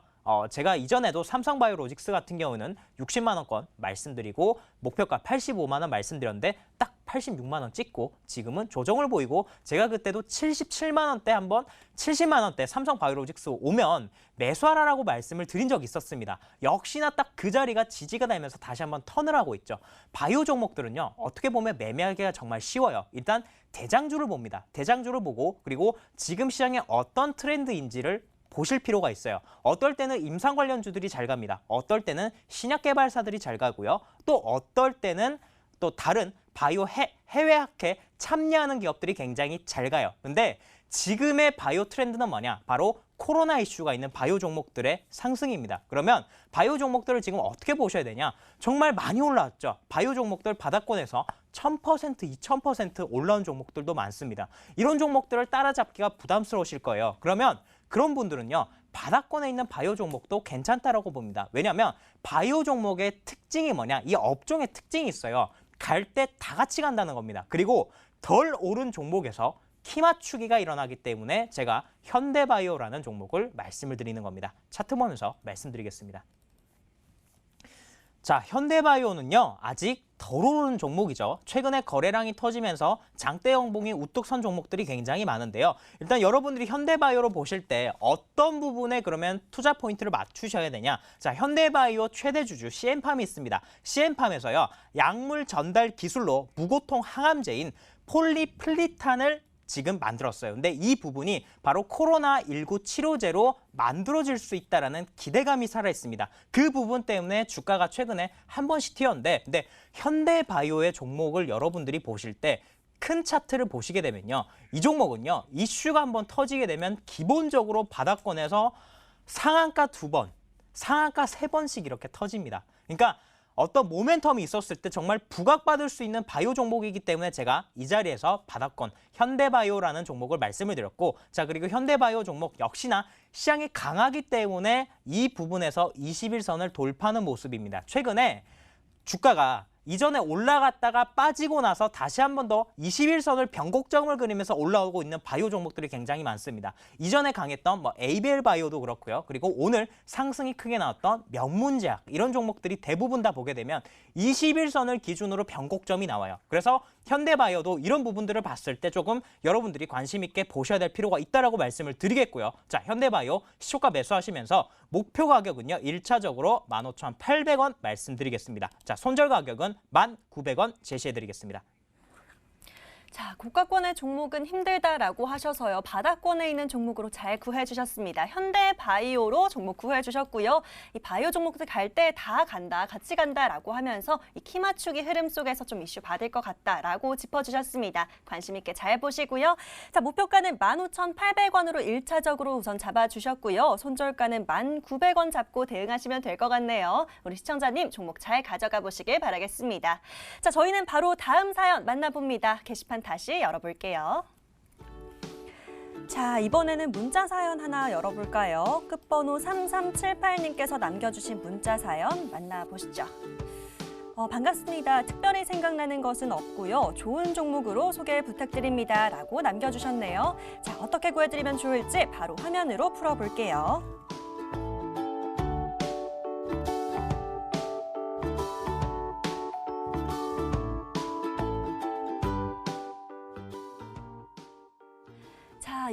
제가 이전에도 삼성바이오로직스 같은 경우는 60만 원권 말씀드리고 목표가 85만 원 말씀드렸는데 딱 86만 원 찍고 지금은 조정을 보이고, 제가 그때도 77만 원대 한번 70만 원대 삼성바이오로직스 오면 매수하라라고 말씀을 드린 적이 있었습니다. 역시나 딱 그 자리가 지지가 되면서 다시 한번 턴을 하고 있죠. 바이오 종목들은요, 어떻게 보면 매매하기가 정말 쉬워요. 일단 대장주를 봅니다. 대장주를 보고, 그리고 지금 시장에 어떤 트렌드인지를 보실 필요가 있어요. 어떨 때는 임상 관련주들이 잘 갑니다. 어떨 때는 신약 개발사들이 잘 가고요. 또 어떨 때는 또 다른 바이오 해외 학회 참여하는 기업들이 굉장히 잘 가요. 근데 지금의 바이오 트렌드는 뭐냐? 바로 코로나 이슈가 있는 바이오 종목들의 상승입니다. 그러면 바이오 종목들을 지금 어떻게 보셔야 되냐? 정말 많이 올라왔죠. 바이오 종목들 바닥권에서 1000%, 2000% 올라온 종목들도 많습니다. 이런 종목들을 따라잡기가 부담스러우실 거예요. 그러면 그런 분들은요, 바닥권에 있는 바이오 종목도 괜찮다라고 봅니다. 왜냐하면 바이오 종목의 특징이 뭐냐? 이 업종의 특징이 있어요. 갈 때 다 같이 간다는 겁니다. 그리고 덜 오른 종목에서 키 맞추기가 일어나기 때문에 제가 현대바이오라는 종목을 말씀을 드리는 겁니다. 차트 보면서 말씀드리겠습니다. 자, 현대바이오는요, 아직 덜 오르는 종목이죠. 최근에 거래량이 터지면서 장대 연봉이 우뚝 선 종목들이 굉장히 많은데요. 일단 여러분들이 현대바이오로 보실 때 어떤 부분에 그러면 투자 포인트를 맞추셔야 되냐? 자, 현대바이오 최대 주주 CN팜이 있습니다. CN팜에서요, 약물 전달 기술로 무고통 항암제인 폴리플리탄을 지금 만들었어요. 근데 이 부분이 바로 코로나19 치료제로 만들어질 수 있다는 기대감이 살아있습니다. 그 부분 때문에 주가가 최근에 한 번씩 튀었는데, 근데 현대바이오의 종목을 여러분들이 보실 때 큰 차트를 보시게 되면요, 이 종목은요, 이슈가 한번 터지게 되면 기본적으로 바닥권에서 상한가 2번, 상한가 3번씩 이렇게 터집니다. 그러니까 어떤 모멘텀이 있었을 때 정말 부각받을 수 있는 바이오 종목이기 때문에 제가 이 자리에서 바닥권 현대바이오라는 종목을 말씀을 드렸고, 자, 그리고 현대바이오 종목 역시나 시장이 강하기 때문에 이 부분에서 21선을 돌파하는 모습입니다. 최근에 주가가 이전에 올라갔다가 빠지고 나서 다시 한 번 더 21선을 변곡점을 그리면서 올라오고 있는 바이오 종목들이 굉장히 많습니다. 이전에 강했던 ABL 바이오도 그렇고요. 그리고 오늘 상승이 크게 나왔던 명문제약, 이런 종목들이 대부분 다 보게 되면 21선을 기준으로 변곡점이 나와요. 그래서 현대바이오도 이런 부분들을 봤을 때 조금 여러분들이 관심 있게 보셔야 될 필요가 있다라고 말씀을 드리겠고요. 자, 현대바이오 시초가 매수하시면서 목표 가격은요, 1차적으로 15,800원 말씀드리겠습니다. 자, 손절 가격은 1,900원 제시해드리겠습니다. 자, 고가권의 종목은 힘들다라고 하셔서요, 바닥권에 있는 종목으로 잘 구해주셨습니다. 현대바이오로 종목 구해주셨고요. 이 바이오 종목들 갈 때 다 간다, 같이 간다라고 하면서 이 키 맞추기 흐름 속에서 좀 이슈 받을 것 같다라고 짚어주셨습니다. 관심 있게 잘 보시고요. 자, 목표가는 15,800원으로 1차적으로 우선 잡아주셨고요. 손절가는 1,900원 잡고 대응하시면 될 것 같네요. 우리 시청자님 종목 잘 가져가 보시길 바라겠습니다. 자, 저희는 바로 다음 사연 만나봅니다. 게시판 다시 열어볼게요. 자, 이번에는 문자 사연 하나 열어볼까요? 끝번호 3378님께서 남겨주신 문자 사연 만나보시죠. 반갑습니다. 특별히 생각나는 것은 없고요. 좋은 종목으로 소개 부탁드립니다. 라고 남겨주셨네요. 자, 어떻게 구해드리면 좋을지 바로 화면으로 풀어볼게요.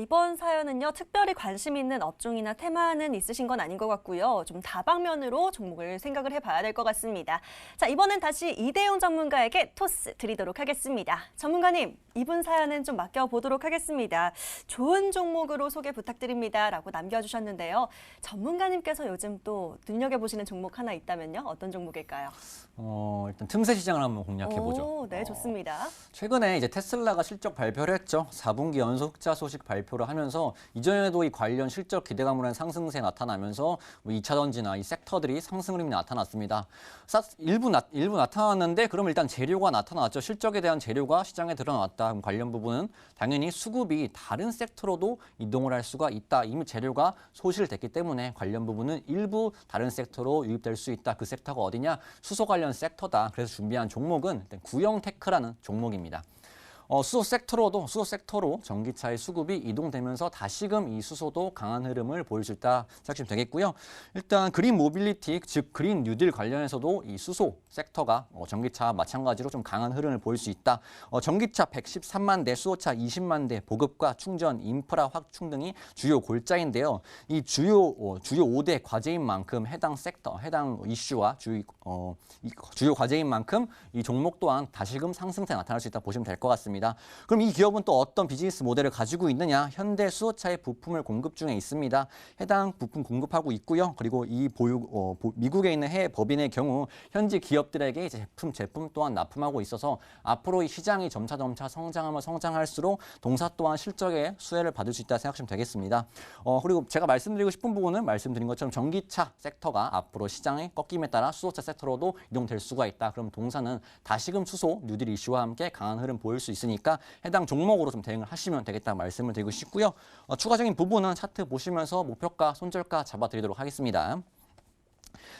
이번 사연은요, 특별히 관심 있는 업종이나 테마는 있으신 건 아닌 것 같고요. 좀 다방면으로 종목을 생각을 해봐야 될 것 같습니다. 자, 이번엔 다시 이대용 전문가에게 토스 드리도록 하겠습니다. 전문가님, 이분 사연은 좀 맡겨보도록 하겠습니다. 좋은 종목으로 소개 부탁드립니다. 라고 남겨주셨는데요. 전문가님께서 요즘 또 눈여겨보시는 종목 하나 있다면요? 어떤 종목일까요? 일단 틈새 시장을 한번 공략해보죠. 오, 네, 좋습니다. 최근에 이제 테슬라가 실적 발표를 했죠. 4분기 연속 흑자 소식 발표를 하면서 이전에도 이 관련 실적 기대감으로 한 상승세 나타나면서 2차 전지나 이 섹터들이 상승 흐름이 나타났습니다. 일부 나타났는데 그럼 일단 재료가 나타났죠. 실적에 대한 재료가 시장에 드러났다. 그럼 관련 부분은 당연히 수급이 다른 섹터로도 이동을 할 수가 있다. 이미 재료가 소실됐기 때문에 관련 부분은 일부 다른 섹터로 유입될 수 있다. 그 섹터가 어디냐? 수소 관련 섹터다. 그래서 준비한 종목은 일단 구형테크라는 종목입니다. 수소 섹터로 전기차의 수급이 이동되면서 다시금 이 수소도 강한 흐름을 보일 수 있다 생각하시면 되겠고요. 일단 그린 모빌리티, 즉 그린 뉴딜 관련해서도 이 수소 섹터가 전기차와 마찬가지로 좀 강한 흐름을 보일 수 있다. 전기차 113만 대, 수소차 20만 대 보급과 충전, 인프라 확충 등이 주요 골자인데요. 이 주요 5대 과제인 만큼 해당 섹터, 해당 이슈와 주요 과제인 만큼 이 종목 또한 다시금 상승세 나타날 수 있다 보시면 될 것 같습니다. 그럼 이 기업은 또 어떤 비즈니스 모델을 가지고 있느냐? 현대 수소차의 부품을 공급 중에 있습니다. 해당 부품 공급하고 있고요. 그리고 이 미국에 있는 해외 법인의 경우 현지 기업들에게 이제 제품 또한 납품하고 있어서 앞으로 이 시장이 점차 성장할수록 동사 또한 실적의 수혜를 받을 수 있다 생각하시면 되겠습니다. 그리고 제가 말씀드리고 싶은 부분은 말씀드린 것처럼 전기차 섹터가 앞으로 시장의 꺾임에 따라 수소차 섹터로도 이동될 수가 있다. 그럼 동사는 다시금 수소 뉴딜 이슈와 함께 강한 흐름 보일 수 있으니까 해당 종목으로 좀 대응을 하시면 되겠다 말씀을 드리고 싶고요. 추가적인 부분은 차트 보시면서 목표가, 손절가 잡아드리도록 하겠습니다.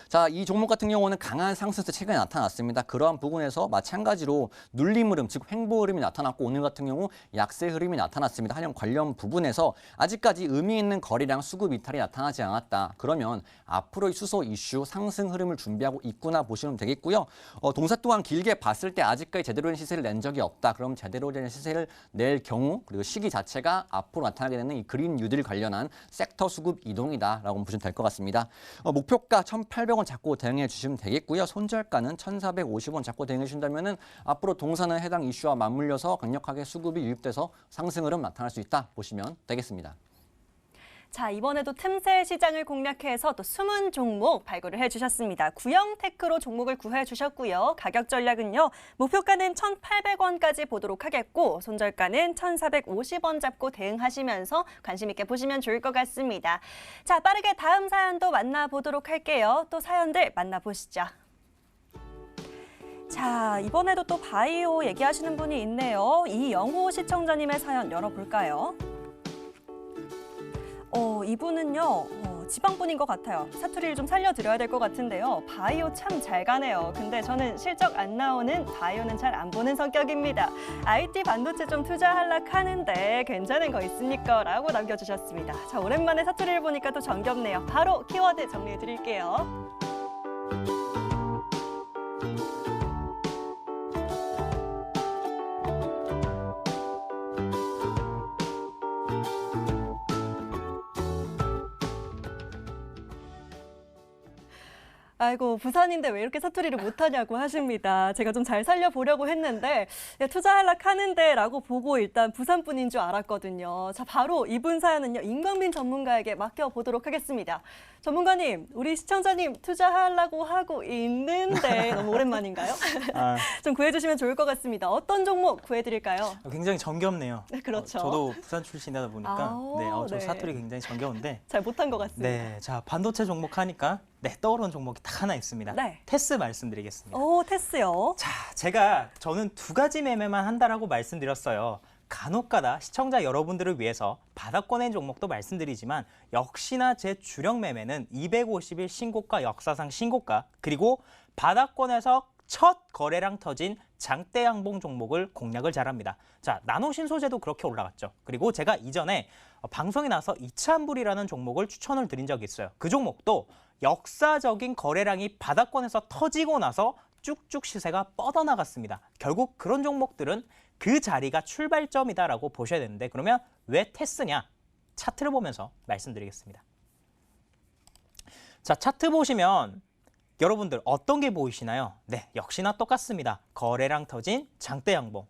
자, 이 종목 같은 경우는 강한 상승세 최근에 나타났습니다. 그러한 부분에서 마찬가지로 눌림 흐름, 즉 횡보 흐름이 나타났고 오늘 같은 경우 약세 흐름이 나타났습니다. 하여간 관련 부분에서 아직까지 의미 있는 거래량 수급 이탈이 나타나지 않았다. 그러면 앞으로의 수소 이슈 상승 흐름을 준비하고 있구나 보시면 되겠고요. 동사 또한 길게 봤을 때 아직까지 제대로 된 시세를 낸 적이 없다. 그럼 제대로 된 시세를 낼 경우 그리고 시기 자체가 앞으로 나타나게 되는 이 그린 뉴딜 관련한 섹터 수급 이동이다라고 보시면 될 것 같습니다. 목표가 1,800원 잡고 대응해 주시면 되겠고요. 손절가는 1,450원 잡고 대응해 주신다면은 앞으로 동사는 해당 이슈와 맞물려서 강력하게 수급이 유입돼서 상승 흐름 나타날 수 있다 보시면 되겠습니다. 자, 이번에도 틈새 시장을 공략해서 또 숨은 종목 발굴을 해주셨습니다. 구형테크로 종목을 구해주셨고요. 가격 전략은요. 목표가는 1,800원까지 보도록 하겠고 손절가는 1,450원 잡고 대응하시면서 관심 있게 보시면 좋을 것 같습니다. 자, 빠르게 다음 사연도 만나보도록 할게요. 또 사연들 만나보시죠. 자, 이번에도 또 바이오 얘기하시는 분이 있네요. 이영호 시청자님의 사연 열어볼까요? 이분은요, 지방분인 것 같아요. 사투리를 좀 살려드려야 될 것 같은데요. 바이오 참 잘 가네요. 근데 저는 실적 안 나오는 바이오는 잘 안 보는 성격입니다. IT 반도체 좀 투자하려고 하는데 괜찮은 거 있습니까? 라고 남겨주셨습니다. 자, 오랜만에 사투리를 보니까 또 정겹네요. 바로 키워드 정리해 드릴게요. 아이고, 부산인데 왜 이렇게 사투리를 못하냐고 하십니다. 제가 좀 잘 살려보려고 했는데 투자하려고 하는데 라고 보고 일단 부산분인 줄 알았거든요. 자, 바로 이분 사연은요. 임광민 전문가에게 맡겨보도록 하겠습니다. 전문가님, 우리 시청자님 투자하려고 하고 있는데 너무 오랜만인가요? 좀 구해주시면 좋을 것 같습니다. 어떤 종목 구해드릴까요? 굉장히 정겹네요. 네, 그렇죠. 저도 부산 출신이다 보니까 저 네. 사투리 굉장히 정겨운데 잘 못한 것 같습니다. 네, 자 반도체 종목 하니까 떠오르는 종목이 딱 하나 있습니다. 네. 테스 말씀드리겠습니다. 오, 테스요. 자, 저는 두 가지 매매만 한다라고 말씀드렸어요. 간혹가다 시청자 여러분들을 위해서 받아꺼낸 종목도 말씀드리지만 역시나 제 주력 매매는 250일 신고가, 역사상 신고가, 그리고 받아꺼내서 첫 거래량 터진 장대 양봉 종목을 공략을 잘합니다. 자, 나노신소재도 그렇게 올라갔죠. 그리고 제가 이전에 방송에 나서 이차한불이라는 종목을 추천을 드린 적이 있어요. 그 종목도 역사적인 거래량이 바닥권에서 터지고 나서 쭉쭉 시세가 뻗어나갔습니다. 결국 그런 종목들은 그 자리가 출발점이다라고 보셔야 되는데 그러면 왜 테스냐? 차트를 보면서 말씀드리겠습니다. 자, 차트 보시면 여러분들 어떤 게 보이시나요? 네, 역시나 똑같습니다. 거래량 터진 장대 양봉.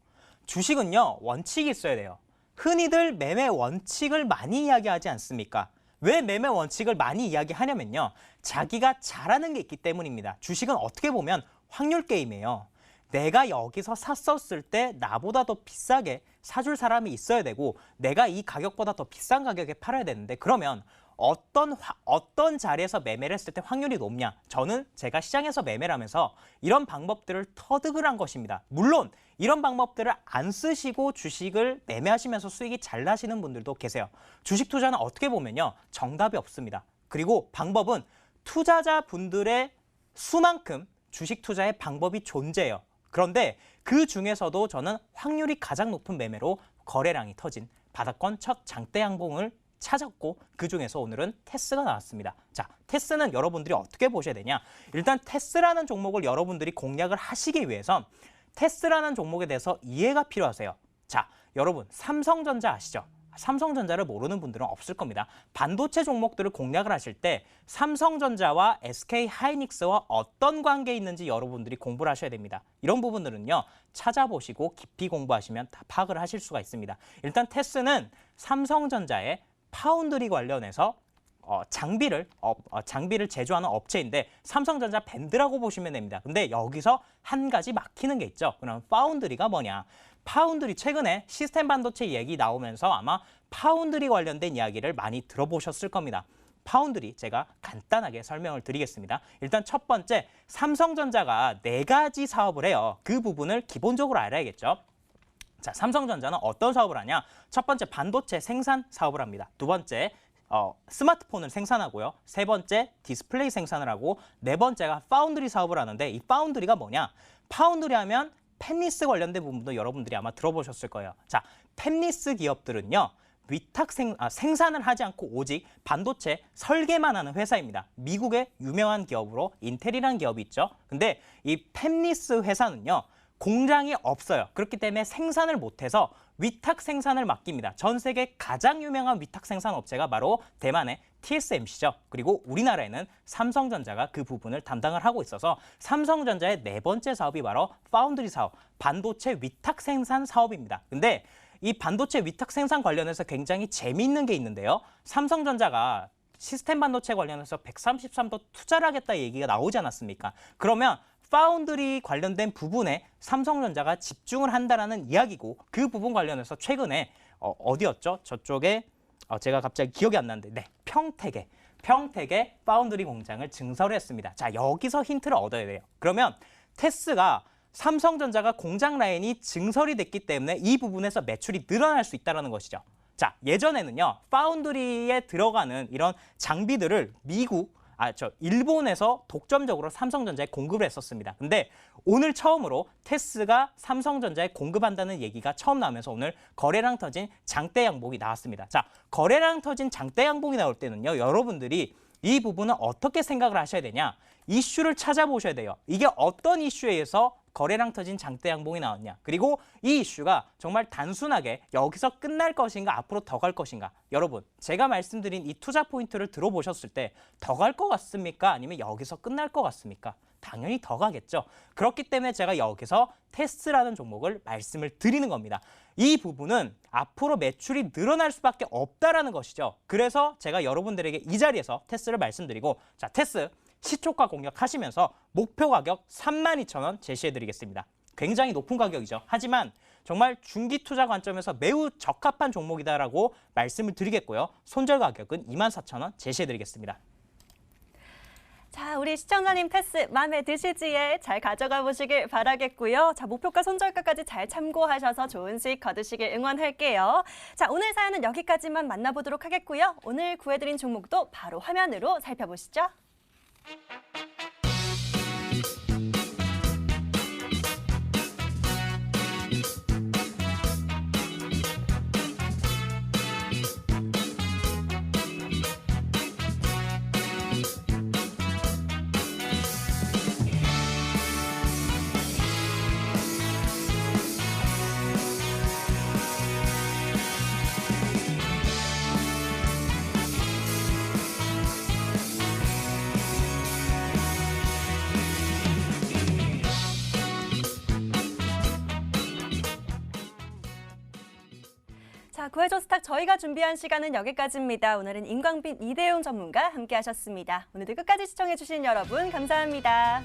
주식은요, 원칙이 있어야 돼요. 흔히들 매매 원칙을 많이 이야기하지 않습니까? 왜 매매 원칙을 많이 이야기하냐면요, 자기가 잘하는 게 있기 때문입니다. 주식은 어떻게 보면 확률 게임이에요. 내가 여기서 샀었을 때 나보다 더 비싸게 사줄 사람이 있어야 되고, 내가 이 가격보다 더 비싼 가격에 팔아야 되는데, 그러면 어떤 자리에서 매매를 했을 때 확률이 높냐? 저는 제가 시장에서 매매를 하면서 이런 방법들을 터득을 한 것입니다. 물론 이런 방법들을 안 쓰시고 주식을 매매하시면서 수익이 잘 나시는 분들도 계세요. 주식 투자는 어떻게 보면요, 정답이 없습니다. 그리고 방법은 투자자분들의 수만큼 주식 투자의 방법이 존재해요. 그런데 그 중에서도 저는 확률이 가장 높은 매매로 거래량이 터진 바닥권 첫 장대 양봉을 찾았고, 그 중에서 오늘은 테스가 나왔습니다. 자, 테스는 여러분들이 어떻게 보셔야 되냐? 일단 테스라는 종목을 여러분들이 공략을 하시기 위해선 테스라는 종목에 대해서 이해가 필요하세요. 자, 여러분 삼성전자 아시죠? 삼성전자를 모르는 분들은 없을 겁니다. 반도체 종목들을 공략을 하실 때 삼성전자와 SK하이닉스와 어떤 관계에 있는지 여러분들이 공부를 하셔야 됩니다. 이런 부분들은요, 찾아보시고 깊이 공부하시면 다 파악을 하실 수가 있습니다. 일단 테스는 삼성전자의 파운드리 관련해서 장비를 제조하는 업체인데, 삼성전자 밴드라고 보시면 됩니다. 근데 여기서 한 가지 막히는 게 있죠. 그럼 파운드리가 뭐냐? 파운드리, 최근에 시스템 반도체 얘기 나오면서 아마 파운드리 관련된 이야기를 많이 들어보셨을 겁니다. 파운드리 제가 간단하게 설명을 드리겠습니다. 일단 첫 번째, 삼성전자가 4가지 사업을 해요. 그 부분을 기본적으로 알아야겠죠. 자, 삼성전자는 어떤 사업을 하냐? 첫 번째, 반도체 생산 사업을 합니다. 두 번째, 스마트폰을 생산하고요. 세 번째, 디스플레이 생산을 하고, 네 번째가 파운드리 사업을 하는데, 이 파운드리가 뭐냐? 파운드리 하면 팹리스 관련된 부분도 여러분들이 아마 들어보셨을 거예요. 자, 팹리스 기업들은요, 생산을 하지 않고 오직 반도체 설계만 하는 회사입니다. 미국의 유명한 기업으로 인텔이라는 기업이 있죠. 근데 이 팹리스 회사는요, 공장이 없어요. 그렇기 때문에 생산을 못해서 위탁 생산을 맡깁니다. 전 세계 가장 유명한 위탁 생산 업체가 바로 대만의 TSMC죠. 그리고 우리나라에는 삼성전자가 그 부분을 담당을 하고 있어서 삼성전자의 4번째 사업이 바로 파운드리 사업, 반도체 위탁 생산 사업입니다. 근데 이 반도체 위탁 생산 관련해서 굉장히 재미있는 게 있는데요. 삼성전자가 시스템 반도체 관련해서 133도 투자를 하겠다 얘기가 나오지 않았습니까? 그러면 파운드리 관련된 부분에 삼성전자가 집중을 한다라는 이야기고, 그 부분 관련해서 최근에 어디였죠? 저쪽에 제가 갑자기 기억이 안 나는데, 네, 평택에 파운드리 공장을 증설을 했습니다. 자, 여기서 힌트를 얻어야 돼요. 그러면 테스가 삼성전자가 공장 라인이 증설이 됐기 때문에 이 부분에서 매출이 늘어날 수 있다는 것이죠. 자, 예전에는요, 파운드리에 들어가는 이런 장비들을 일본에서 독점적으로 삼성전자에 공급을 했었습니다. 근데 오늘 처음으로 테스가 삼성전자에 공급한다는 얘기가 처음 나오면서 오늘 거래량 터진 장대 양봉이 나왔습니다. 자, 거래량 터진 장대 양봉이 나올 때는요, 여러분들이 이 부분은 어떻게 생각을 하셔야 되냐? 이슈를 찾아보셔야 돼요. 이게 어떤 이슈에 의해서 거래량 터진 장대 양봉이 나왔냐? 그리고 이 이슈가 정말 단순하게 여기서 끝날 것인가, 앞으로 더 갈 것인가? 여러분, 제가 말씀드린 이 투자 포인트를 들어보셨을 때 더 갈 것 같습니까? 아니면 여기서 끝날 것 같습니까? 당연히 더 가겠죠. 그렇기 때문에 제가 여기서 테스라는 종목을 말씀을 드리는 겁니다. 이 부분은 앞으로 매출이 늘어날 수밖에 없다라는 것이죠. 그래서 제가 여러분들에게 이 자리에서 테스를 말씀드리고, 자, 테스 시초가 공략하시면서 목표 가격 32,000원 제시해드리겠습니다. 굉장히 높은 가격이죠. 하지만 정말 중기 투자 관점에서 매우 적합한 종목이다라고 말씀을 드리겠고요. 손절 가격은 24,000원 제시해드리겠습니다. 자, 우리 시청자님 테스 마음에 드실지에 잘 가져가 보시길 바라겠고요. 자, 목표가 손절가까지 잘 참고하셔서 좋은 수익 거두시길 응원할게요. 자, 오늘 사연은 여기까지만 만나보도록 하겠고요. 오늘 구해드린 종목도 바로 화면으로 살펴보시죠. 구해줘 스탁 저희가 준비한 시간은 여기까지입니다. 오늘은 임광빈, 이대용 전문가 함께하셨습니다. 오늘도 끝까지 시청해주신 여러분 감사합니다.